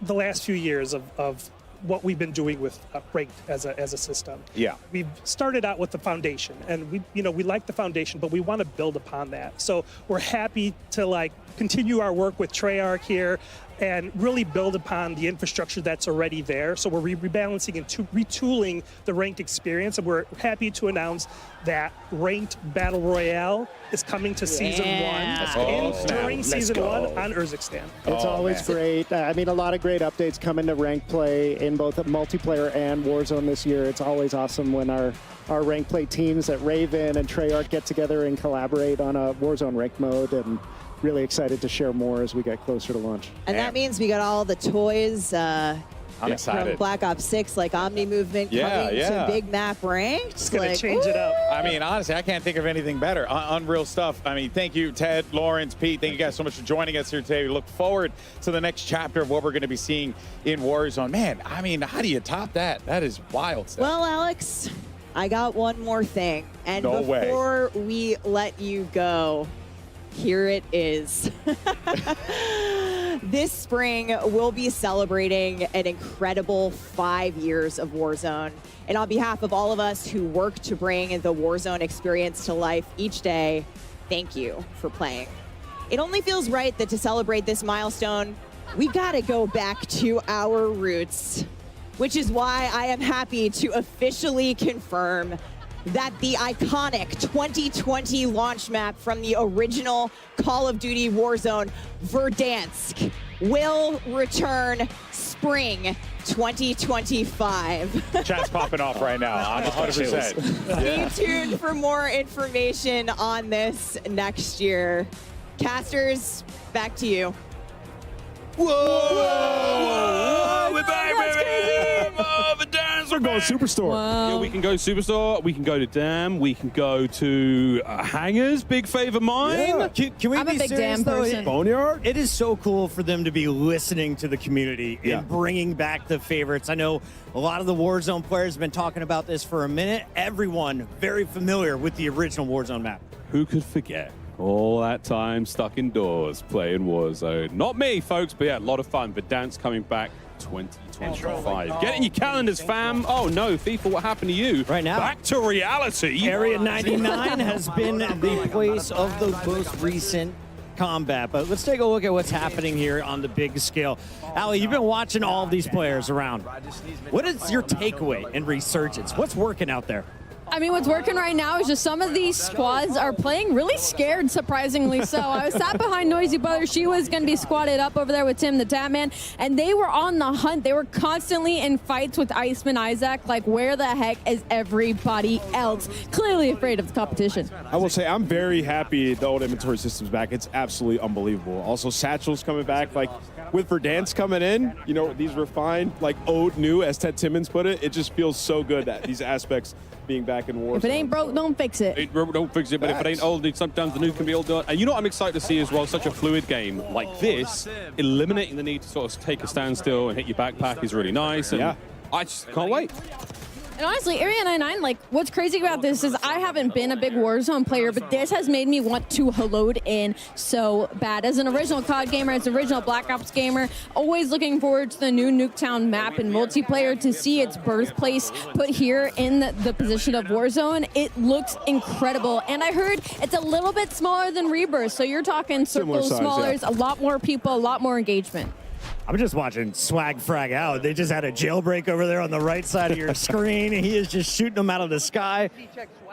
the last few years of what we've been doing with ranked as a system. Yeah. We've started out with the foundation, and we like the foundation, but we want to build upon that. So we're happy to like continue our work with Treyarch here and really build upon the infrastructure that's already there. So we're rebalancing and retooling the ranked experience, and we're happy to announce that Ranked Battle Royale is coming to Season 1 during Season 1 on Urzikstan. It's always great. I mean, a lot of great updates coming to ranked play in both multiplayer and Warzone this year. It's always awesome when our ranked play teams at Raven and Treyarch get together and collaborate on a Warzone ranked mode, and really excited to share more as we get closer to launch. And that means we got all the toys I'm excited. from Black Ops 6, like Omni Movement coming to Big Map Ranked. It's going to change it up. I mean, honestly, I can't think of anything better. Unreal stuff. I mean, thank you, Ted, Lawrence, Pete. Thank you guys so much for joining us here today. We look forward to the next chapter of what we're going to be seeing in Warzone. Man, I mean, how do you top that? That is wild stuff. Well, Alex, I got one more thing. And No way. before we let you go, here it is. This spring, we'll be celebrating an incredible 5 years of Warzone. And on behalf of all of us who work to bring the Warzone experience to life each day, thank you for playing. It only feels right that to celebrate this milestone, we gotta go back to our roots, which is why I am happy to officially confirm that the iconic 2020 launch map from the original Call of Duty Warzone, Verdansk, will return spring 2025. Chat's popping off right now. I'm 100%. Stay tuned for more information on this next year. Casters, back to you. Whoa! We're back, baby! We're going Superstore. Yeah, we can go Superstore. We can go to Dam. We can go to Hangers. Big favor mine. Yeah. Can we I'm a be big serious, Dam though? person. Boneyard? It is so cool for them to be listening to the community and bringing back the favorites. I know a lot of the Warzone players have been talking about this for a minute. Everyone very familiar with the original Warzone map. Who could forget all that time stuck indoors playing Warzone? Not me, folks, but yeah, a lot of fun. Verdansk coming back 2025. Get in your calendars, fam. Oh no, FIFA, what happened to you? Right now. Back to reality. Area 99 has been the place of the most recent combat. But let's take a look at what's happening here on the big scale. Ali, you've been watching all of these players around. What is your takeaway and resurgence? What's working out there? I mean, what's working right now is just some of these squads are playing really scared, surprisingly so. I was sat behind Noisy Brothers. She was going to be squatted up over there with Tim the Tatman, and they were on the hunt. They were constantly in fights with Iceman Isaac. Like, where the heck is everybody else? Clearly afraid of the competition. I will say I'm very happy the old inventory system's back. It's absolutely unbelievable. Also, Satchel's coming back. Like, with Verdansk coming in, you know, these refined, like, old new, as Ted Timmons put it, it just feels so good that these aspects being back in Warzone. If it ain't broke, don't fix it. Don't fix it, but if it ain't old, sometimes the new can be old. And you know what I'm excited to see as well? Such a fluid game like this, eliminating the need to sort of take a standstill and hit your backpack is really nice. And I just can't wait. And honestly, Area 99, like, what's crazy about this is I haven't been a big Warzone player, but this has made me want to load in so bad. As an original COD gamer, as an original Black Ops gamer, always looking forward to the new Nuketown map and multiplayer to see its birthplace put here in the position of Warzone. It looks incredible. And I heard it's a little bit smaller than Rebirth, so you're talking circles smaller, a lot more people, a lot more engagement. I'm just watching Swag frag out. They just had a jailbreak over there on the right side of your screen. He is just shooting them out of the sky.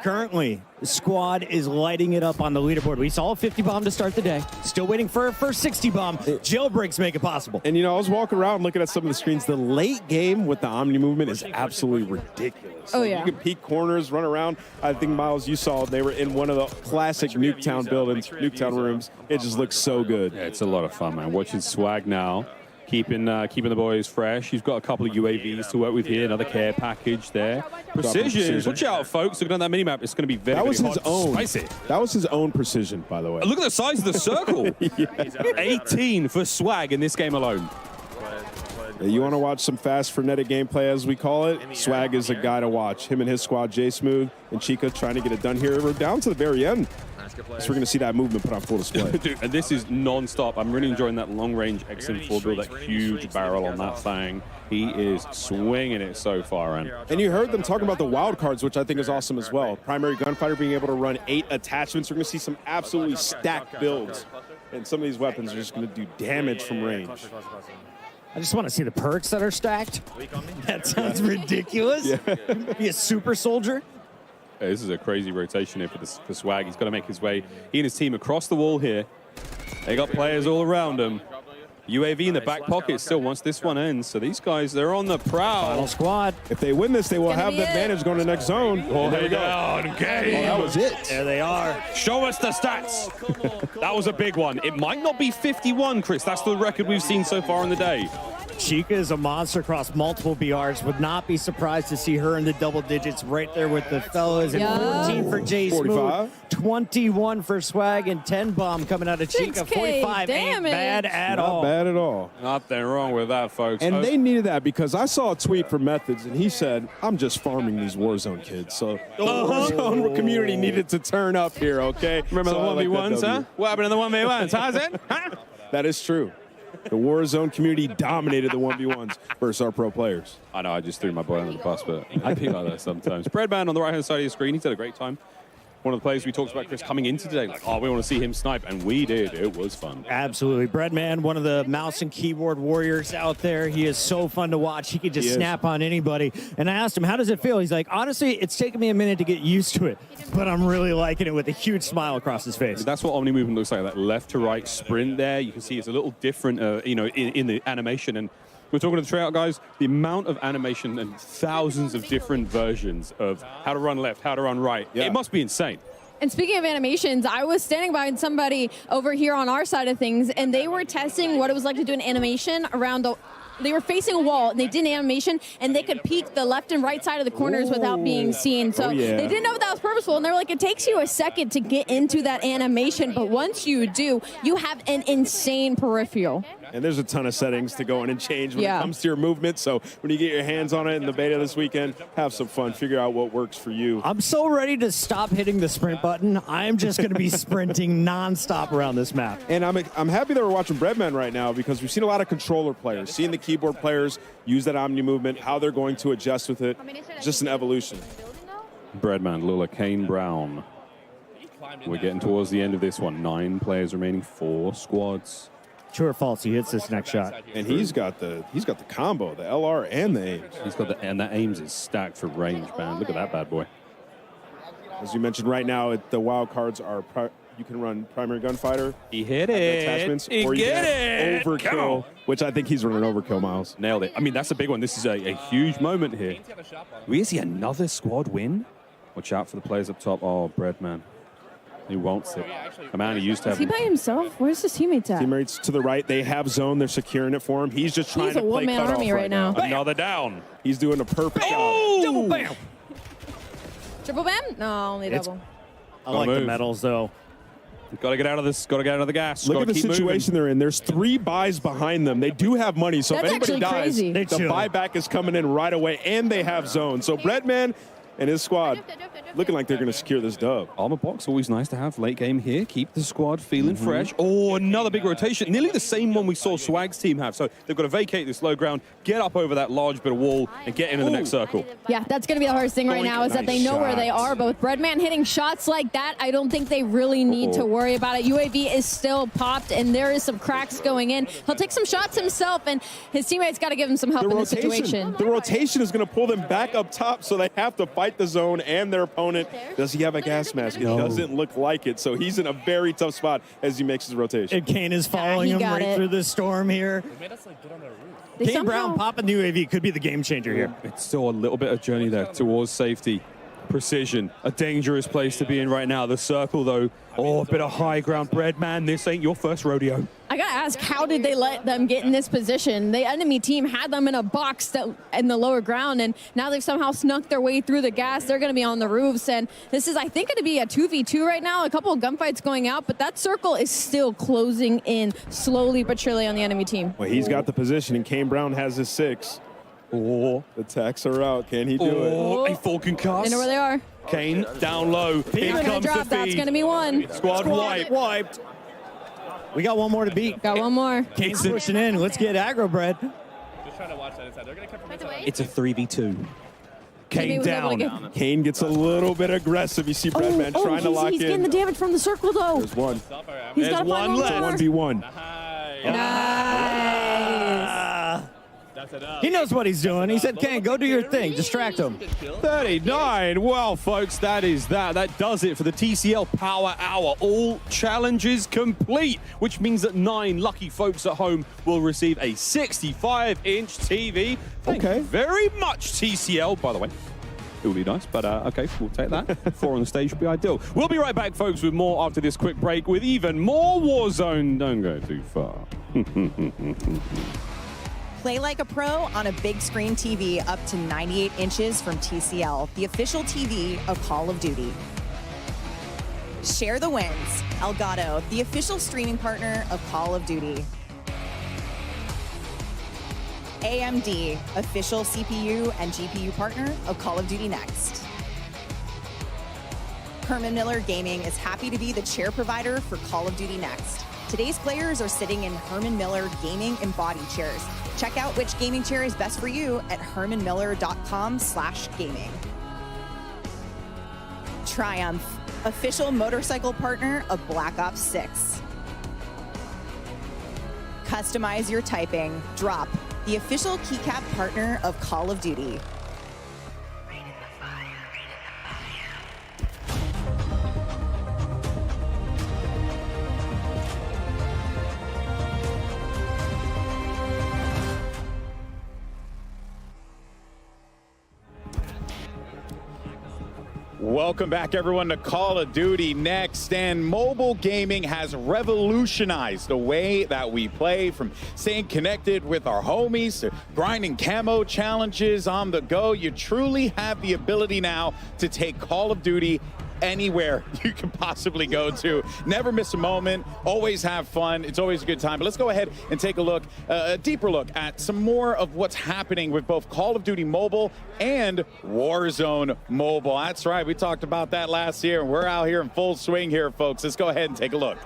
Currently, the squad is lighting it up on the leaderboard. We saw a 50 bomb to start the day. Still waiting for a first 60 bomb. Jailbreaks make it possible. And, you know, I was walking around looking at some of the screens. The late game with the Omni movement is absolutely ridiculous. Oh, Like, yeah. You can peek corners, run around. I think, Miles, you saw they were in one of the classic Nuketown buildings, Nuketown rooms. It just looks so good. Yeah, it's a lot of fun, man. Watching Swag now. Keeping the boys fresh. He's got a couple of UAVs to work with here. Another care package there. Precision. Watch out, folks. Looking at that minimap, it's going to be very, That was very his hard to own. spice it. That was his own precision, by the way. Look at the size of the circle. 18 for Swag in this game alone. You want to watch some fast, frenetic gameplay, as we call it? Swag is a guy to watch. Him and his squad, J Smooth and Chica, trying to get it done here. We're down to the very end. So we're going to see that movement put on full display. Dude, and this is non-stop. I'm really enjoying that long-range XM4 build, that huge barrel on that thing. He is swinging it so far in. And you heard them talking about the wild cards, which I think is awesome as well. Primary Gunfighter being able to run 8 attachments. We're going to see some absolutely stacked builds And some of these weapons are just going to do damage from range. I just want to see the perks that are stacked. That sounds ridiculous. Be a super soldier. This is a crazy rotation here for Swag. He's got to make his way, he and his team, across the wall here. They got players all around him. UAV in the back pocket still once this one ends. So these guys, they're on the prowl. Final squad. If they win this, they will have the advantage going to the next zone. Oh, there you go. Okay. That was it. There they are. Show us the stats. That was a big one. It might not be 51, Chris. That's the record we've seen so far in the day. Chica is a monster across multiple BRs. Would not be surprised to see her in the double digits right there with the fellas. And 14 for Jay Smooth, 21 for Swag, and 10 bomb coming out of Chica. 45 ain't bad at all. Not bad at all. Nothing wrong with that, folks. And they needed that because I saw a tweet from Methods, and he said, I'm just farming these Warzone kids. So the Warzone community needed to turn up here, okay? Remember So the 1v1s, huh? What happened in the 1v1s? How's it? That is true. The Warzone community dominated the 1v1s versus our pro players. I know, I just threw my boy under the bus, but I be like that sometimes. Breadman on the right-hand side of your screen, he's had a great time. One of the players we talked about, Chris, coming into today, like, oh, we want to see him snipe, and we did. It was fun. Absolutely. Breadman, one of the mouse and keyboard warriors out there. He is so fun to watch. He could just snap on anybody. And I asked him, how does it feel? He's like, honestly, it's taken me a minute to get used to it, but I'm really liking it, with a huge smile across his face. That's what Omni movement looks like, that left to right sprint there. You can see it's a little different, in the animation. And we're talking to the tryout guys, the amount of animation and thousands of different versions of how to run left, how to run right. Yeah. It must be insane. And speaking of animations, I was standing behind somebody over here on our side of things, and they were testing what it was like to do an animation around the... They were facing a wall, and they did an animation, and they could peek the left and right side of the corners without being seen. So they didn't know if that was purposeful, and they were like, it takes you a second to get into that animation, but once you do, you have an insane peripheral. And there's a ton of settings to go in and change when it comes to your movement. So when you get your hands on it in the beta this weekend, have some fun. Figure out what works for you. I'm so ready to stop hitting the sprint button. I'm just going to be sprinting nonstop around this map. And I'm happy that we're watching Breadman right now because we've seen a lot of controller players, seeing the keyboard players use that Omni movement, how they're going to adjust with it. It's just an evolution. Breadman, Lula, Kane Brown. We're getting towards the end of this one. 9 players remaining, 4 squads. True or false? He hits this next shot, and he's got the combo, the LR and the aims. He's got and that aims is stacked for range, man. Look at that bad boy. As you mentioned, right now the wild cards are you can run primary gunfighter. He hit it. Attachments, He or you get can it. overkill, which I think he's running overkill, Miles. Nailed it. I mean, that's a big one. This is a huge moment here. We see another squad win. Watch out for the players up top. Oh, Breadman. He won't sit. A man who used to have... Is he by himself? Where's his teammates at? Teammates to the right. They have zone. They're securing it for him. He's just trying to play cutoff army right now. Another down. He's doing a perfect job. Double bam. Triple bam? No, only double. I like the medals, though. Got to get out of this. Got to get out of the gas. Look at the situation they're in. There's 3 buys behind them. They do have money, so That's if anybody dies, crazy. the buyback is coming in right away, and they have zone. So Breadman and his squad looking like they're going to secure this dub. Armor box, always nice to have late game here. Keep the squad feeling fresh. Oh, another big rotation. Nearly the same one we saw Swag's team have. So they've got to vacate this low ground, get up over that large bit of wall, and get into the next circle. Yeah, that's going to be the hardest thing right now is that they know where they are. But with Breadman hitting shots like that, I don't think they really need to worry about it. UAV is still popped, and there is some cracks going in. He'll take some shots himself, and his teammates got to give him some help in this situation. The rotation is going to pull them back up top, so they have to fight the zone and their opponent. Does he have a gas mask? It doesn't look like it, so he's in a very tough spot as he makes his rotation. And Kane is following him right through the storm here. Kane Brown popping the UAV could be the game changer here. It's still a little bit of journey there towards safety. Precision, a dangerous place to be in right now. The circle, though, oh, a bit of high ground. Breadman, this ain't your first rodeo. I gotta ask, how did they let them get in this position? The enemy team had them in a box in the lower ground, and now they've somehow snuck their way through the gas. They're gonna be on the roofs, and this is, I think, gonna be a 2v2 right now. A couple of gunfights going out, but that circle is still closing in slowly but surely on the enemy team. Well, he's got the position, and Kane Brown has his 6. Oh, the attacks are out. Can he do it? Oh, a full concuss. They know where they are. Kane down low. Here comes the feed. That's gonna be one. Squad wiped. We got one more to beat. Got one more. Kane's pushing in. Let's get aggro, Bread. Just trying to watch that inside. They're gonna come from inside. It's a 3v2. Kane was able to down. get- Kane gets a little bit aggressive. You see Breadman trying to lock he's in. getting the damage from the circle, though. There's one. He's There's got to one find left. more. 1v1. He knows what he's doing. He said, Kane, go do your thing. Distract him. 39. Well, folks, that is that. That does it for the TCL Power Hour. All challenges complete, which means that 9 lucky folks at home will receive a 65-inch TV. Thank you very much, TCL, by the way. It would be nice, but okay, we'll take that. 4 on the stage would be ideal. We'll be right back, folks, with more after this quick break with even more Warzone. Don't go too far. Play like a pro on a big screen TV up to 98 inches from TCL, the official TV of Call of Duty. Share the wins. Elgato, the official streaming partner of Call of Duty. AMD, official CPU and GPU partner of Call of Duty Next. Herman Miller Gaming is happy to be the chair provider for Call of Duty Next. Today's players are sitting in Herman Miller Gaming Embodied chairs. Check out which gaming chair is best for you at hermanmiller.com/gaming. Triumph, official motorcycle partner of Black Ops 6. Customize your typing. Drop, the official keycap partner of Call of Duty. Welcome back, everyone, to Call of Duty Next. And mobile gaming has revolutionized the way that we play, from staying connected with our homies to grinding camo challenges on the go. You truly have the ability now to take Call of Duty anywhere you can possibly go to. Never miss a moment, always have fun. It's always a good time. But let's go ahead and take a look, a deeper look at some more of what's happening with both Call of Duty Mobile and Warzone Mobile. That's right, we talked about that last year, and we're out here in full swing here, folks. Let's go ahead and take a look.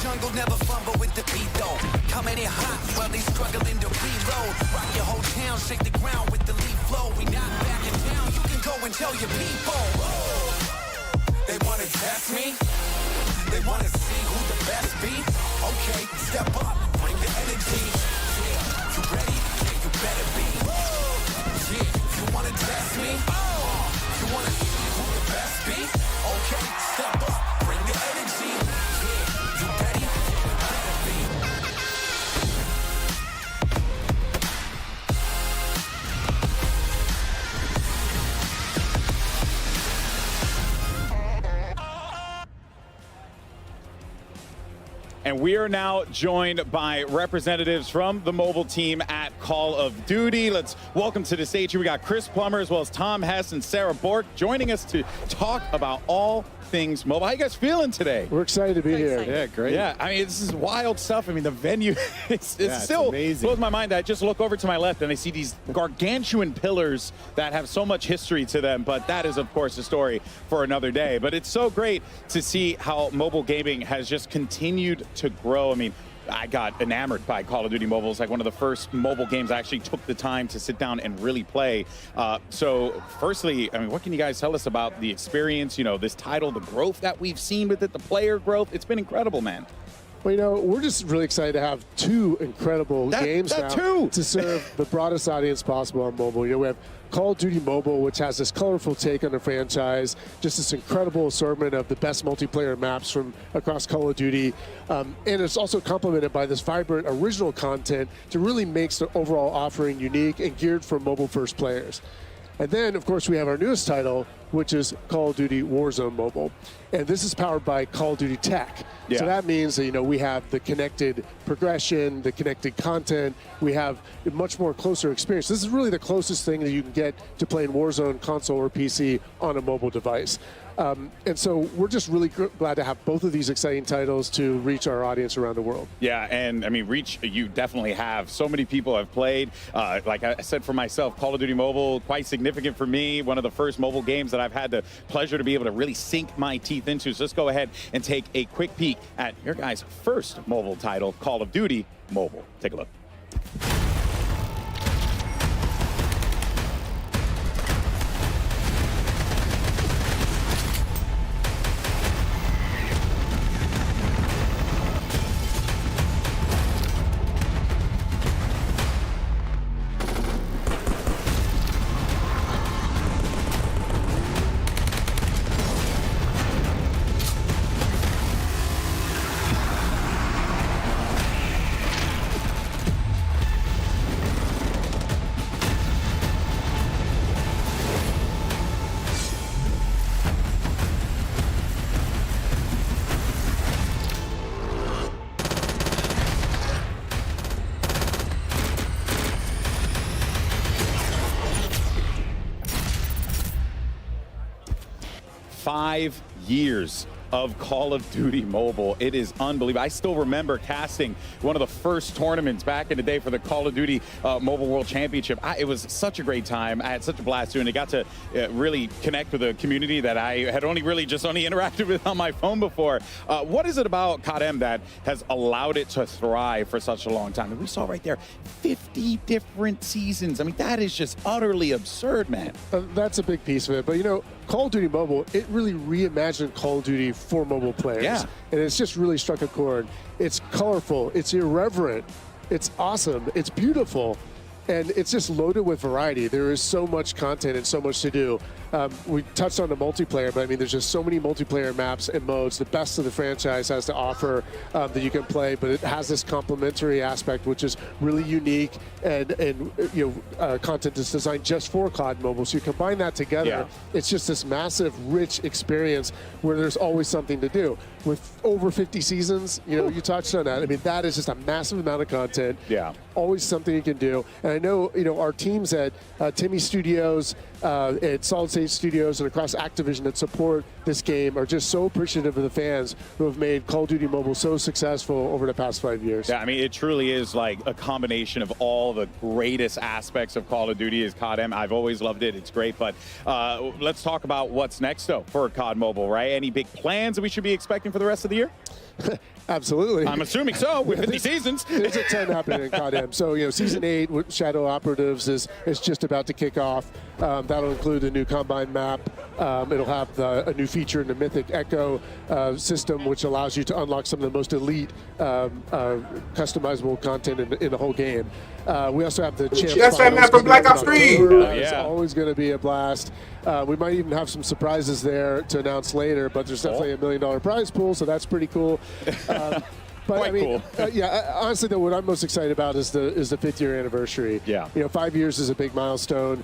Jungle never fumble with the beat though. Coming in hot while they struggling to reload. Rock your whole town, shake the ground with the leaf flow. We not back in town, you can go and tell your people. They wanna test me, they wanna see who the best be. Okay, step up, bring the energy. Yeah, you ready? Yeah, you better be. Yeah, you wanna test me? You wanna see who the best be? Okay, step up, bring the energy. And we are now joined by representatives from the mobile team at Call of Duty. Let's welcome to the stage here. We got Chris Plummer as well as Tom Hess and Sarah Bork joining us to talk about all things mobile. How you guys feeling today? We're excited to be here. Yeah, great. Yeah, I mean, this is wild stuff. I mean, the venue, it's still amazing. blows my mind. I just look over to my left and I see these gargantuan pillars that have so much history to them, but that is, of course, a story for another day. But it's so great to see how mobile gaming has just continued to grow. I mean, I got enamored by Call of Duty Mobile. It's like one of the first mobile games I actually took the time to sit down and really play. So firstly, I mean, what can you guys tell us about the experience, you know, this title, the growth that we've seen with it, the player growth? It's been incredible, man. Well, you know, we're just really excited to have two incredible games now to serve the broadest audience possible on mobile. You know, we have Call of Duty Mobile, which has this colorful take on the franchise, just this incredible assortment of the best multiplayer maps from across Call of Duty. And it's also complemented by this vibrant original content to really make the overall offering unique and geared for mobile-first players. And then, of course, we have our newest title, which is Call of Duty Warzone Mobile. And this is powered by Call of Duty Tech. Yeah. So that means that, you know, we have the connected progression, the connected content. We have a much more closer experience. This is really the closest thing that you can get to playing Warzone console or PC on a mobile device. And so we're just really glad to have both of these exciting titles to reach our audience around the world. Yeah, and I mean, reach, you definitely have. So many people have played. Like I said for myself, Call of Duty Mobile, quite significant for me. One of the first mobile games that I've had the pleasure to be able to really sink my teeth into. So let's go ahead and take a quick peek at your guys' first mobile title, Call of Duty Mobile. Take a look. Five years of Call of Duty Mobile. It is unbelievable. I still remember casting one of the first tournaments back in the day for the Call of Duty Mobile World Championship. It was such a great time. I had such a blast doing it. I got to really connect with a community that I had only interacted with on my phone before. What is it about COD-M that has allowed it to thrive for such a long time? And we saw right there 50 different seasons. I mean, that is just utterly absurd, man. That's a big piece of it. But, you know, Call of Duty Mobile, it really reimagined Call of Duty for mobile players. Yeah. And it's just really struck a chord. It's colorful, it's irreverent, it's awesome, it's beautiful, and it's just loaded with variety. There is so much content and so much to do. We touched on the multiplayer, but I mean, there's just so many multiplayer maps and modes. The best of the franchise has to offer that you can play, but it has this complementary aspect, which is really unique and content that's designed just for COD Mobile. So you combine that together, it's just this massive, rich experience where there's always something to do. With over 50 seasons, you know, you touched on that. I mean, that is just a massive amount of content. Yeah. Always something you can do. And I know, you know, our teams at Timmy Studios, at Solid State Studios, and across Activision that support this game are just so appreciative of the fans who have made Call of Duty Mobile so successful over the past 5 years. Yeah, I mean, it truly is like a combination of all the greatest aspects of Call of Duty is COD-M. I've always loved it. It's great. But let's talk about what's next, though, for COD Mobile, right? Any big plans that we should be expecting for the rest of the year? Absolutely. I'm assuming so, with 50 seasons. There's a ton happening in COD-M. So, you know, Season 8 with Shadow Operatives is just about to kick off. That'll include a new Combine map. It'll have a new feature in the Mythic Echo system, which allows you to unlock some of the most elite customizable content in the whole game. We also have the Champ That's that map from Black Ops 3. It's always going to be a blast. We might even have some surprises there to announce later, but there's definitely $1 million prize pool, so that's pretty cool. But Quite I mean, cool. Honestly, though, what I'm most excited about is the 5th year anniversary. Yeah. You know, 5 years is a big milestone.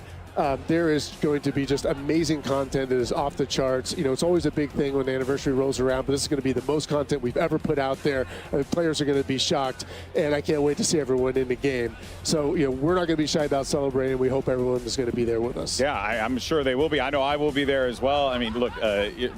There is going to be just amazing content that is off the charts. You know, it's always a big thing when the anniversary rolls around, but this is going to be the most content we've ever put out there. Players are going to be shocked, and I can't wait to see everyone in the game. So, you know, we're not going to be shy about celebrating. We hope everyone is going to be there with us. Yeah, I'm sure they will be. I know I will be there as well. I mean, look,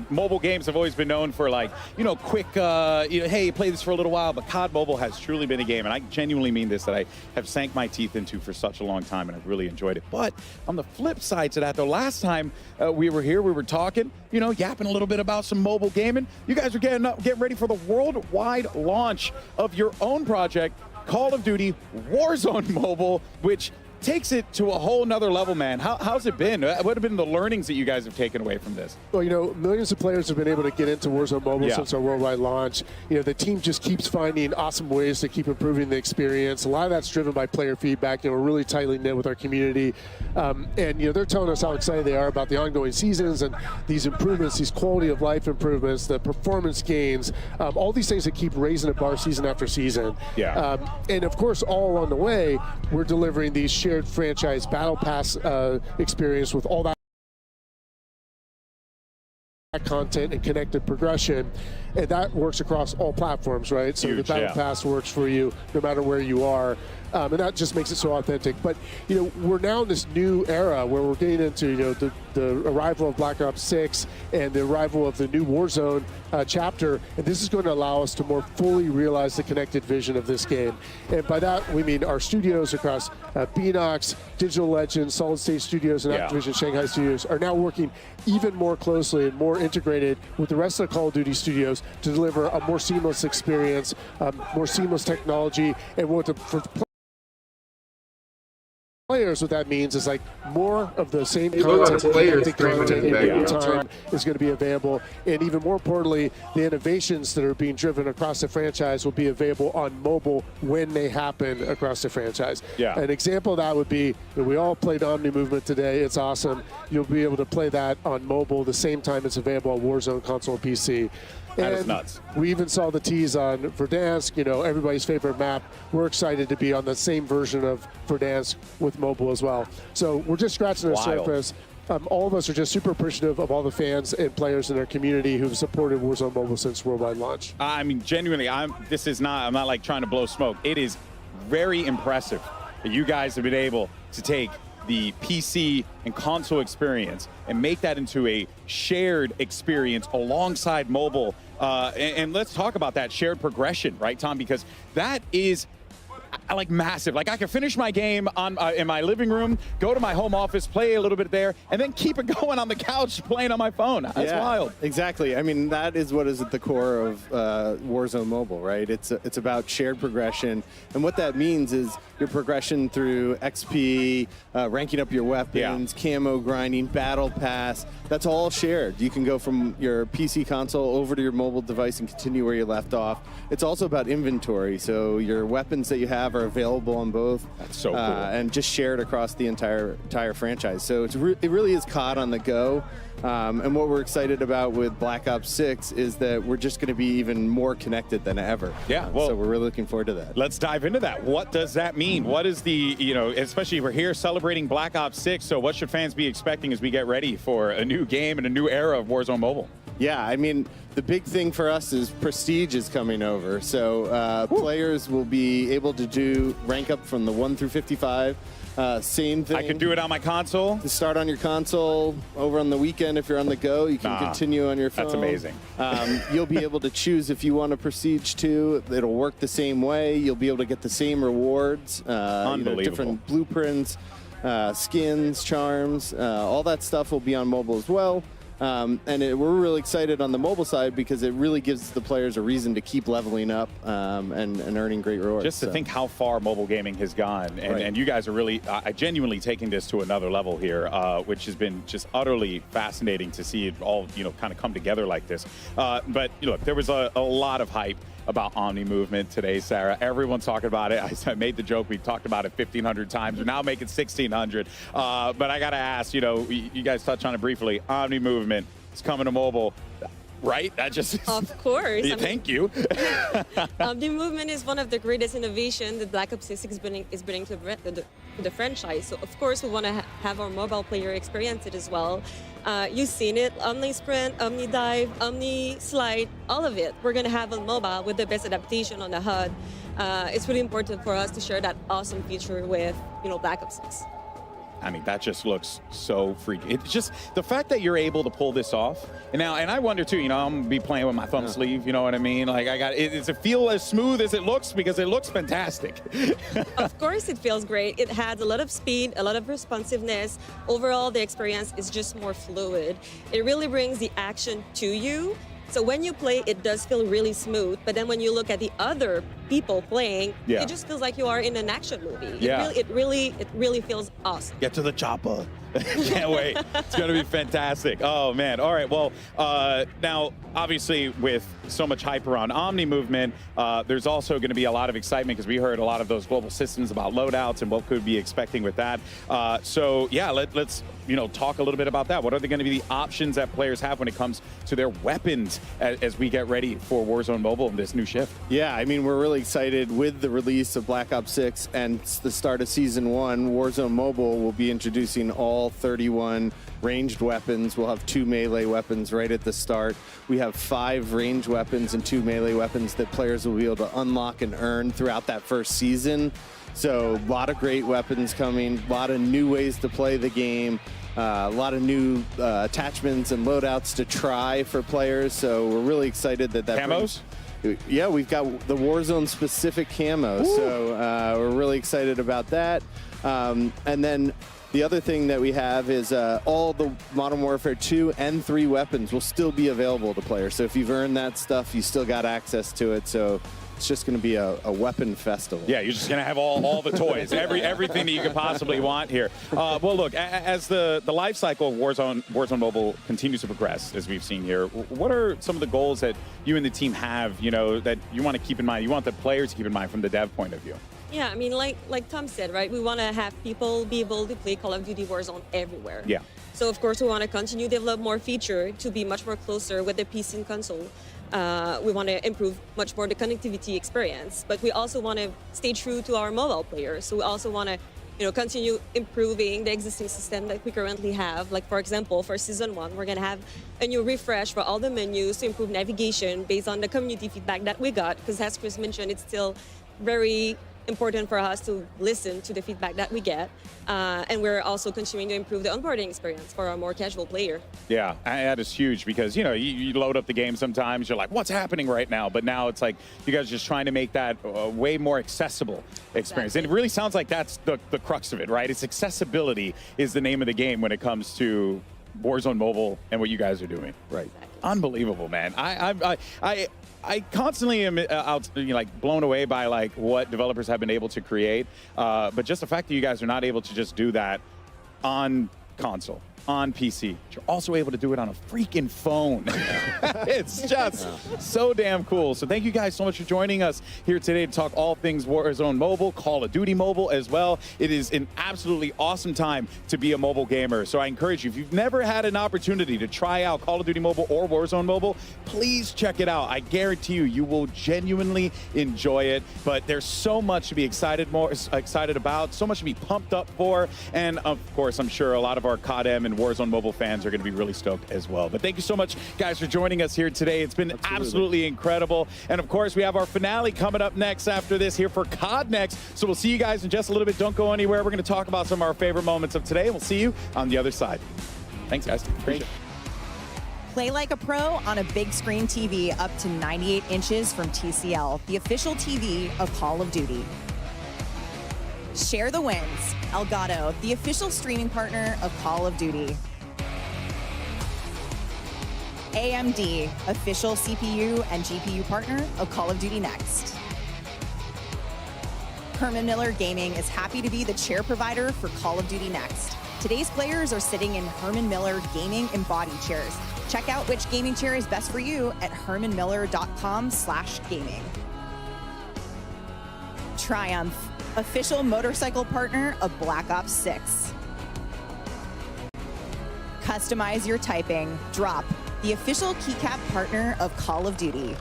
mobile games have always been known for, like, you know, quick, hey, play this for a little while, but COD Mobile has truly been a game, and I genuinely mean this, that I have sank my teeth into for such a long time, and I've really enjoyed it. But on the flip side to that, though, last time we were here, we were talking, you know, yapping a little bit about some mobile gaming. You guys are getting ready for the worldwide launch of your own project, Call of Duty Warzone Mobile, which takes it to a whole nother level, man. How's it been? What have been the learnings that you guys have taken away from this? Well, you know, millions of players have been able to get into Warzone Mobile since our worldwide launch. You know, the team just keeps finding awesome ways to keep improving the experience. A lot of that's driven by player feedback. You know, we're really tightly knit with our community. And, you know, they're telling us how excited they are about the ongoing seasons and these improvements, these quality of life improvements, the performance gains, all these things that keep raising the bar season after season. Yeah. And, of course, all along the way, we're delivering these shared franchise battle pass experience with all that content and connected progression, and that works across all platforms, right? So Huge, the battle pass works for you no matter where you are. and that just makes it so authentic. But we're now in this new era where we're getting into the arrival of Black Ops 6 and the arrival of the new Warzone chapter, and this is going to allow us to more fully realize the connected vision of this game. And by that we mean our studios across Beenox, Digital Legends, Solid State Studios, and Activision Shanghai Studios are now working even more closely and more integrated with the rest of the Call of Duty studios to deliver a more seamless experience, more seamless technology, and for players, what that means is like more of the same content time is going to be available, and even more importantly, the innovations that are being driven across the franchise will be available on mobile when they happen across the franchise. An example of that would be we all played Omni Movement today. It's awesome. You'll be able to play that on mobile the same time it's available on Warzone console and PC. That is nuts. We even saw the tease on Verdansk, everybody's favorite map. We're excited to be on the same version of Verdansk with mobile as well. So we're just scratching the surface. All of us are just super appreciative of all the fans and players in our community who've supported Warzone Mobile since worldwide launch. I mean, genuinely, I'm not like trying to blow smoke. It is very impressive that you guys have been able to take the PC and console experience and make that into a shared experience alongside mobile. And let's talk about that shared progression, right, Tom? Because that is like massive. Like I can finish my game on in my living room, go to my home office, play a little bit there, and then keep it going on the couch playing on my phone. That's wild. Exactly. I mean, that is what is at the core of Warzone Mobile, right? It's about shared progression, and what that means is your progression through XP, ranking up your weapons, camo grinding, battle pass. That's all shared. You can go from your PC console over to your mobile device and continue where you left off. It's also about inventory, so your weapons that you have are available on both. That's so cool. And just shared across the entire franchise. So it really is COD on the go. And what we're excited about with Black Ops 6 is that we're just going to be even more connected than ever. Well, so we're really looking forward to that. Let's dive into that. What does that mean? What is the, especially we're here celebrating Black Ops 6, so what should fans be expecting as we get ready for a new game and a new era of Warzone Mobile? Yeah, I mean, the big thing for us is Prestige is coming over. So players will be able to do rank up from the 1 through 55. Same thing. I can do it on my console? To start on your console. Over on the weekend, if you're on the go, you can continue on your phone. That's amazing. You'll be able to choose if you want a Prestige 2. It'll work the same way. You'll be able to get the same rewards. Unbelievable. Different blueprints, skins, charms. All that stuff will be on mobile as well. We're really excited on the mobile side because it really gives the players a reason to keep leveling up and earning great rewards. Just to think how far mobile gaming has gone. And you guys are really genuinely taking this to another level here, which has been just utterly fascinating to see it all, kind of come together like this. But look, there was a lot of hype about Omni Movement today, Sarah. Everyone's talking about it. I made the joke, we talked about it 1,500 times. We're now making 1,600. But I got to ask, you guys touched on it briefly. Omni Movement is coming to mobile, right? That just is, of course. Thank you. Omni Movement is one of the greatest innovations that Black Ops 6 is bringing to the franchise. So of course we want to have our mobile player experience it as well. You've seen it, Omni Sprint, Omni Dive, Omni Slide, all of it. We're going to have on mobile with the best adaptation on the HUD. It's really important for us to share that awesome feature with, Black Ops 6. I mean, that just looks so freaky. It's just the fact that you're able to pull this off. And I wonder too, I'm gonna be playing with my thumb sleeve, you know what I mean? Like does it feel as smooth as it looks? Because it looks fantastic. Of course it feels great. It has a lot of speed, a lot of responsiveness. Overall, the experience is just more fluid. It really brings the action to you. So when you play, it does feel really smooth. But then when you look at the other people playing, it just feels like you are in an action movie. It really feels awesome. Get to the chopper. Can't wait. It's going to be fantastic. Oh, man. All right. Well, now, obviously, with so much hype around Omni Movement, there's also going to be a lot of excitement because we heard a lot of those global systems about loadouts and what could be expecting with that. So, yeah, let's talk a little bit about that. What are going to be the options that players have when it comes to their weapons as we get ready for Warzone Mobile and this new shift? Yeah, I mean, we're really excited with the release of Black Ops 6 and the start of Season 1. Warzone Mobile will be introducing all all 31 ranged weapons. We'll have 2 melee weapons right at the start. We have 5 ranged weapons and 2 melee weapons that players will be able to unlock and earn throughout that first season. So a lot of great weapons coming, a lot of new ways to play the game, a lot of new attachments and loadouts to try for players. So we're really excited that Camos? Yeah, we've got the Warzone specific camo. Ooh. So we're really excited about that. And then the other thing that we have is all the Modern Warfare 2 and 3 weapons will still be available to players. So if you've earned that stuff, you still got access to it. So it's just going to be a weapon festival. Yeah, you're just going to have all the toys, everything that you could possibly want here. Well, look, as the life cycle of Warzone Mobile continues to progress, as we've seen here, what are some of the goals that you and the team have, that you want to keep in mind, you want the players to keep in mind from the dev point of view? Yeah, I mean, like Tom said, right? We want to have people be able to play Call of Duty Warzone everywhere. Yeah. So, of course, we want to continue to develop more feature to be much more closer with the PC and console. We want to improve much more the connectivity experience, but we also want to stay true to our mobile players. So we also want to, continue improving the existing system that we currently have. Like, for example, for Season 1, we're going to have a new refresh for all the menus to improve navigation based on the community feedback that we got, because as Chris mentioned, it's still very important for us to listen to the feedback that we get. And we're also continuing to improve the onboarding experience for our more casual player. Yeah, that is huge because, you load up the game sometimes, you're like, what's happening right now? But now it's like you guys are just trying to make that a way more accessible experience. Exactly. And it really sounds like that's the crux of it, right? It's accessibility is the name of the game when it comes to Warzone Mobile and what you guys are doing. Right. Exactly. Unbelievable, man. I constantly am blown away by what developers have been able to create, but just the fact that you guys are not able to just do that on console, on PC, but you're also able to do it on a freaking phone. It's just so damn cool. So thank you guys so much for joining us here today to talk all things Warzone Mobile, Call of Duty Mobile as well. It is an absolutely awesome time to be a mobile gamer. So I encourage you, if you've never had an opportunity to try out Call of Duty Mobile or Warzone Mobile, please check it out. I guarantee you will genuinely enjoy it. But there's so much to be excited about, so much to be pumped up for. And of course, I'm sure a lot of our COD-M and Warzone Mobile fans are going to be really stoked as well. But thank you so much, guys, for joining us here today. It's been absolutely incredible. And of course, we have our finale coming up next after this here for COD Next. So we'll see you guys in just a little bit. Don't go anywhere. We're going to talk about some of our favorite moments of today, and we'll see you on the other side. Thanks, guys. Appreciate it. Play like a pro on a big screen TV up to 98 inches from TCL, the official TV of Call of Duty. Share the wins. Elgato, the official streaming partner of Call of Duty. AMD, official CPU and GPU partner of Call of Duty Next. Herman Miller Gaming is happy to be the chair provider for Call of Duty Next. Today's players are sitting in Herman Miller Gaming embodied chairs. Check out which gaming chair is best for you at hermanmiller.com/gaming. Triumph, official motorcycle partner of Black Ops 6. Customize your typing. Drop, the official keycap partner of Call of Duty.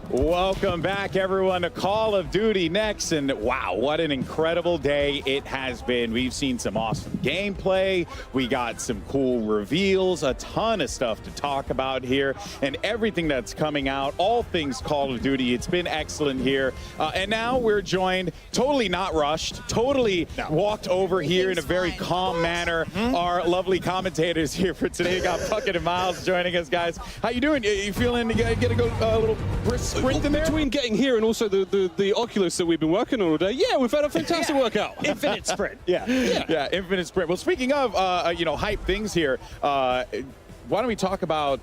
Welcome back, everyone, to Call of Duty Next. And wow, what an incredible day it has been. We've seen some awesome gameplay. We got some cool reveals, a ton of stuff to talk about here, and everything that's coming out, all things Call of Duty. It's been excellent here. And now we're joined, totally not rushed, totally walked over here in a very calm manner. Our lovely commentators here for today. We got Puckett and Miles joining us, guys. How you doing? You feeling to get a little brisk sprint in there? Between getting here and also the Oculus that we've been working on all day, yeah, we've had a fantastic workout. Infinite sprint. Yeah, infinite sprint. Well, speaking of, hype things here, why don't we talk about,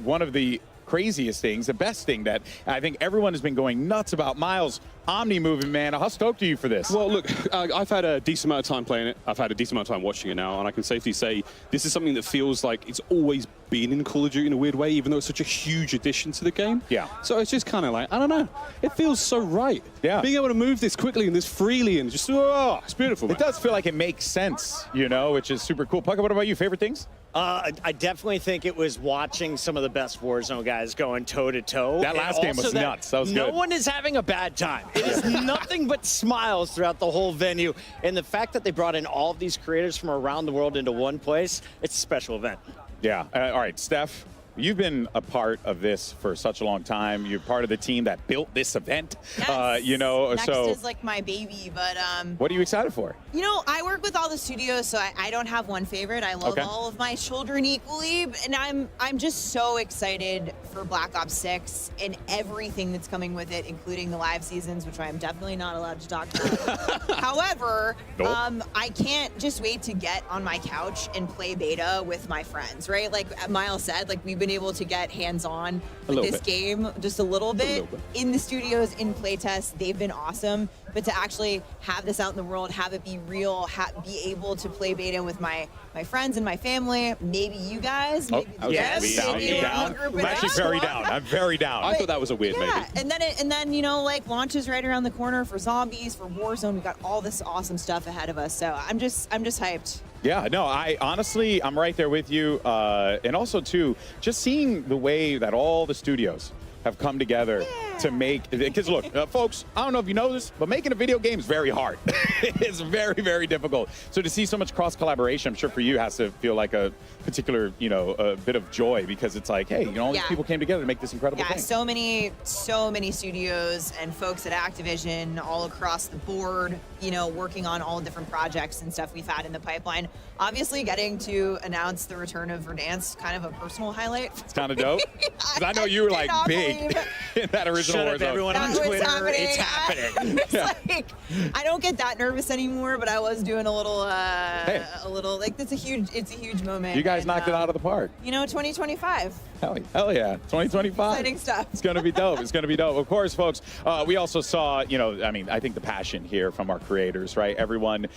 one of the craziest things, the best thing that I think everyone has been going nuts about. Miles, Omni movement, man. How stoked are you for this? Well, look, I've had a decent amount of time playing it. I've had a decent amount of time watching it now, and I can safely say this is something that feels like it's always been in Call of Duty in a weird way, even though it's such a huge addition to the game. Yeah. So it's just kind of like, I don't know. It feels so right. Yeah. Being able to move this quickly and this freely and just, it's beautiful, man. It does feel like it makes sense, which is super cool. Puckett, what about you? Favorite things? I definitely think it was watching some of the best Warzone guys going toe-to-toe. That last game was nuts. That was no good. one is having a bad time. It is nothing but smiles throughout the whole venue. And the fact that they brought in all of these creators from around the world into one place, it's a special event. Yeah. All right, Steph. You've been a part of this for such a long time. You're part of the team that built this event. Yes. You know, Next so is like my baby, but what are you excited for? you know, I work with all the studios, so I don't have one favorite. I love Okay. all of my children equally, and I'm just so excited for Black Ops 6 and everything that's coming with it, including the live seasons, which I am definitely not allowed to talk about. However, Nope. I can't just wait to get on my couch and play beta with my friends, right? Like Miles said, like we've been able to get hands-on with little this bit. game just a little bit little bit. in the studios, in playtests. They've been awesome, but to actually have this out in the world, have it be real, be able to play beta with my friends and my family, maybe you guys, maybe I was them, maybe maybe down. a group I'm of actually us. very down. I'm very down. I thought that was a weird Yeah, maybe. and then you know, like launches right around the corner for Zombies, for Warzone. We got all this awesome stuff ahead of us, so I'm just hyped. Yeah, no, I honestly, I'm right there with you. And also, too, just seeing the way that all the studios have come together to make, because look, folks, I don't know if you know this, but making a video game is very hard. It's very, very difficult. So to see so much cross collaboration, I'm sure for you has to feel like a particular, you know, a bit of joy, because it's like, hey, you know, all these Yeah. people came together to make this incredible Yeah, thing. so many studios and folks at Activision all across the board, you know, working on all different projects and stuff we've had in the pipeline. Obviously, getting to announce the return of Verdansk, kind of a personal highlight. It's kind of dope. 'Cause I know you were like cannot big believe in that original Shut up, Warzone. everyone on That was Twitter. happening. It's happening. It's like, I don't get that nervous anymore, but I was doing a little, like it's a huge moment. You guys and, knocked it out of the park. You know, 2025. Hell yeah, 2025. Exciting stuff. It's going to be dope. It's going to be dope. Of course, folks, we also saw, you know, I mean, I think the passion here from our creators, right? Everyone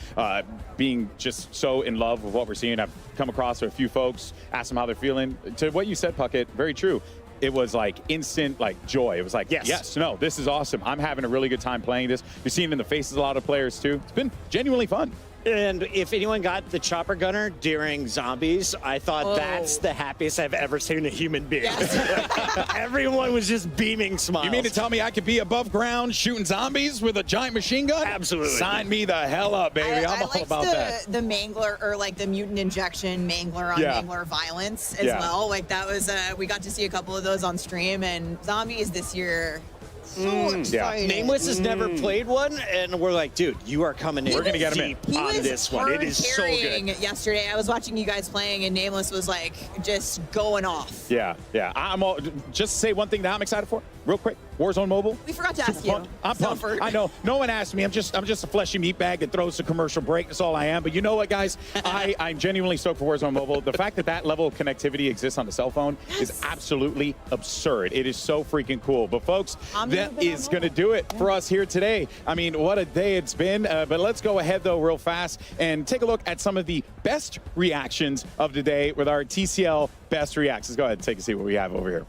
being just so in love with what we're seeing. I've come across a few folks, asked them how they're feeling. To what you said, Puckett, very true. It was like instant, like joy. It was like, yes, no, this is awesome. I'm having a really good time playing this. You're seeing it in the faces of a lot of players too. It's been genuinely fun. And if anyone got the chopper gunner during Zombies, I thought that's the happiest I've ever seen a human being. Everyone was just beaming smiles. You mean to tell me I could be above ground shooting zombies with a giant machine gun? Absolutely. Sign me the hell up, baby. I'm all liked about that. the mangler, or like the mutant injection mangler on Yeah. mangler violence as Yeah. well. Like that was, we got to see a couple of those on stream, and Zombies this year. So excited. Nameless has never played one, and we're like, dude, you are coming in. We're gonna get him in. deep on this one. It is so carrying good. Yesterday, I was watching you guys playing, and Nameless was like just going off. Yeah. I'm all, just say one thing that I'm excited for, real quick. Warzone Mobile. We forgot to ask Super you. pumped. I'm pumped. I know. No one asked me. I'm just a fleshy meat bag that throws a commercial break. That's all I am. But you know what, guys? I'm genuinely stoked for Warzone Mobile. The fact that that level of connectivity exists on the cell phone is absolutely absurd. It is so freaking cool. But folks, that is going to do it for us here today. I mean, what a day it's been. But let's go ahead, though, real fast and take a look at some of the best reactions of the day with our TCL Best Reacts. Let's go ahead and take a see what we have over here.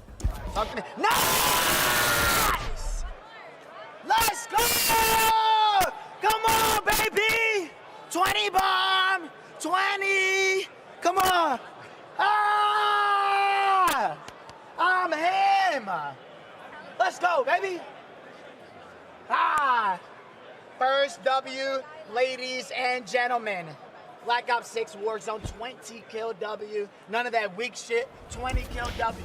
Let's go! Come on, baby! 20 bomb! 20! Come on! Ah! I'm him! Let's go, baby! Ah! First W, ladies and gentlemen. Black Ops 6 Warzone, 20 kill W. None of that weak shit. 20 kill W.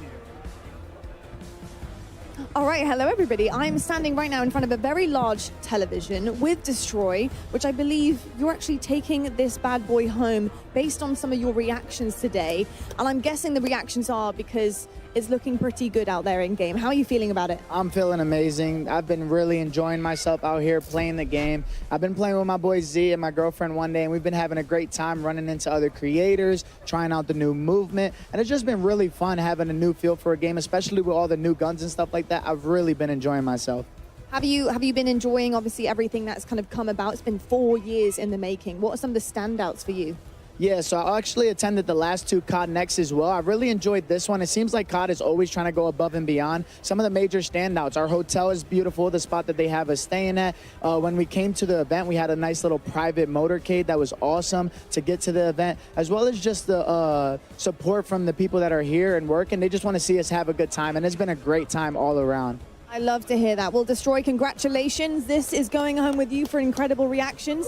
All right, hello everybody. I'm standing right now in front of a very large television with Destroy, which I believe you're actually taking this bad boy home based on some of your reactions today. And I'm guessing the reactions are because it's looking pretty good out there in game. How are you feeling about it? I'm feeling amazing. I've been really enjoying myself out here playing the game. I've been playing with my boy Z and my girlfriend one day, and we've been having a great time running into other creators, trying out the new movement, and it's just been really fun having a new feel for a game, especially with all the new guns and stuff like that. I've really been enjoying myself. Have you been enjoying obviously everything that's kind of come about? It's been 4 years in the making. What are some of the standouts for you? Yeah, so I actually attended the last 2 COD Next as well. I really enjoyed this one. It seems like COD is always trying to go above and beyond. Some of the major standouts, our hotel is beautiful, the spot that they have us staying at. When we came to the event, we had a nice little private motorcade that was awesome to get to the event, as well as just the support from the people that are here and working. They just want to see us have a good time, and it's been a great time all around. I love to hear that. Well, Destroy, congratulations. This is going home with you for incredible reactions.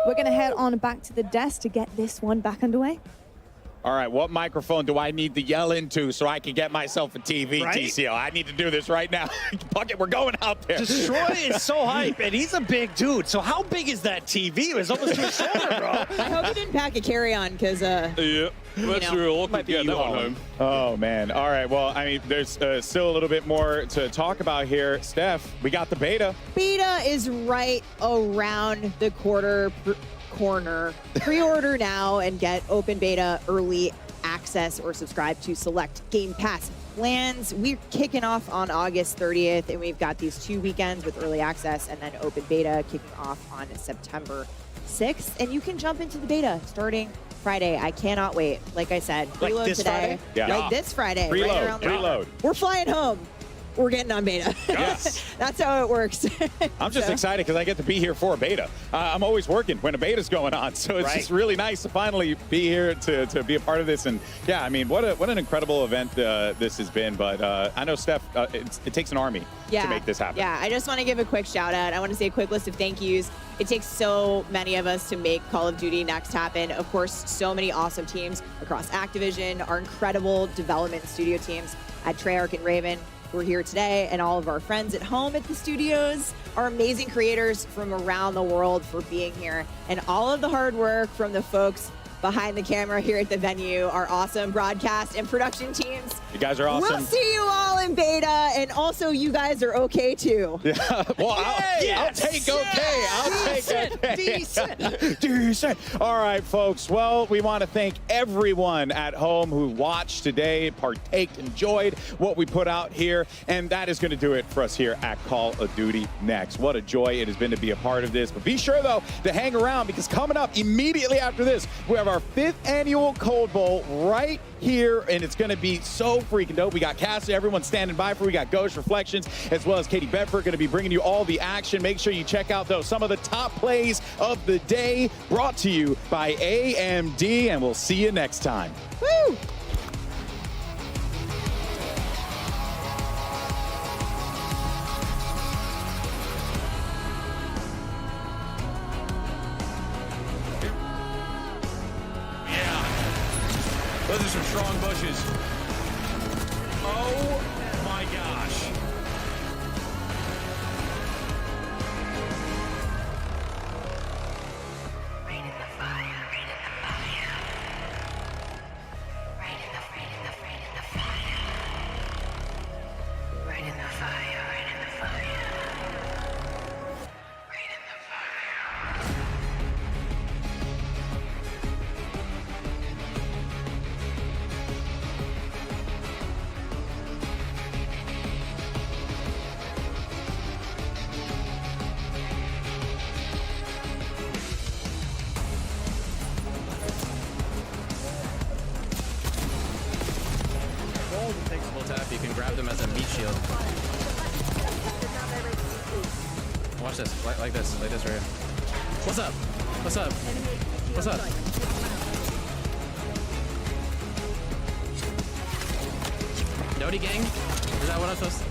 We're going to head on back to the desk to get this one back underway. All right, what microphone do I need to yell into so I can get myself a TV, Right? TCL? I need to do this right now. Bucket, we're going out there. Destroy is so hype, and he's a big dude. So how big is that TV? It was almost too short, bro. I hope you didn't pack a carry-on because, Yep. That's know, real. might be Get that one U-Haul. home. Oh, man. All right, well, I mean, there's still a little bit more to talk about here. Steph, we got the beta. beta is right around the corner. Pre-order now and get open beta early access or subscribe to select Game Pass plans. We're kicking off on August 30th, and we've got these 2 weekends with early access and then open beta kicking off on September 6th. And you can jump into the beta starting Friday. I cannot wait. Like I said, Like preload this today. Friday? Yeah. Like this Friday. Preload, right around the corner. preload. We're flying home. We're getting on beta. Yes. That's how it works. I'm just So- excited because I get to be here for a beta. I'm always working when a beta's going on, so it's just really nice to finally be here to be a part of this. And yeah, I mean, what an incredible event this has been. But I know, Steph, it takes an army to make this happen. Yeah, I just want to give a quick shout out. I want to say a quick list of thank yous. It takes so many of us to make Call of Duty Next happen. Of course, so many awesome teams across Activision, our incredible development studio teams at Treyarch and Raven, who are here today, and all of our friends at home at the studios, our amazing creators from around the world for being here, and all of the hard work from the folks behind the camera here at the venue, our awesome broadcast and production teams. You guys are awesome. We'll see you all in beta, and also you guys are okay too. Yeah, well, I'll take okay. I'll take okay. Decent. All right, folks. Well, we want to thank everyone at home who watched today, partaked, enjoyed what we put out here, and that is going to do it for us here at Call of Duty Next. What a joy it has been to be a part of this. But be sure, though, to hang around because coming up immediately after this, we have our 5th annual Cold Bowl right here, and it's going to be so freaking dope. We got Cassie, everyone standing by for. We got Ghost Reflections, as well as Katie Bedford, going to be bringing you all the action. Make sure you check out, though, some of the top plays of the day brought to you by AMD, and we'll see you next time. Woo! Those are some strong bushes. Oh my gosh. Tap, you can grab them as a meat shield. Watch this, like this right here. What's up? What's up? What's up? Nodi gang? Is that what I'm supposed to?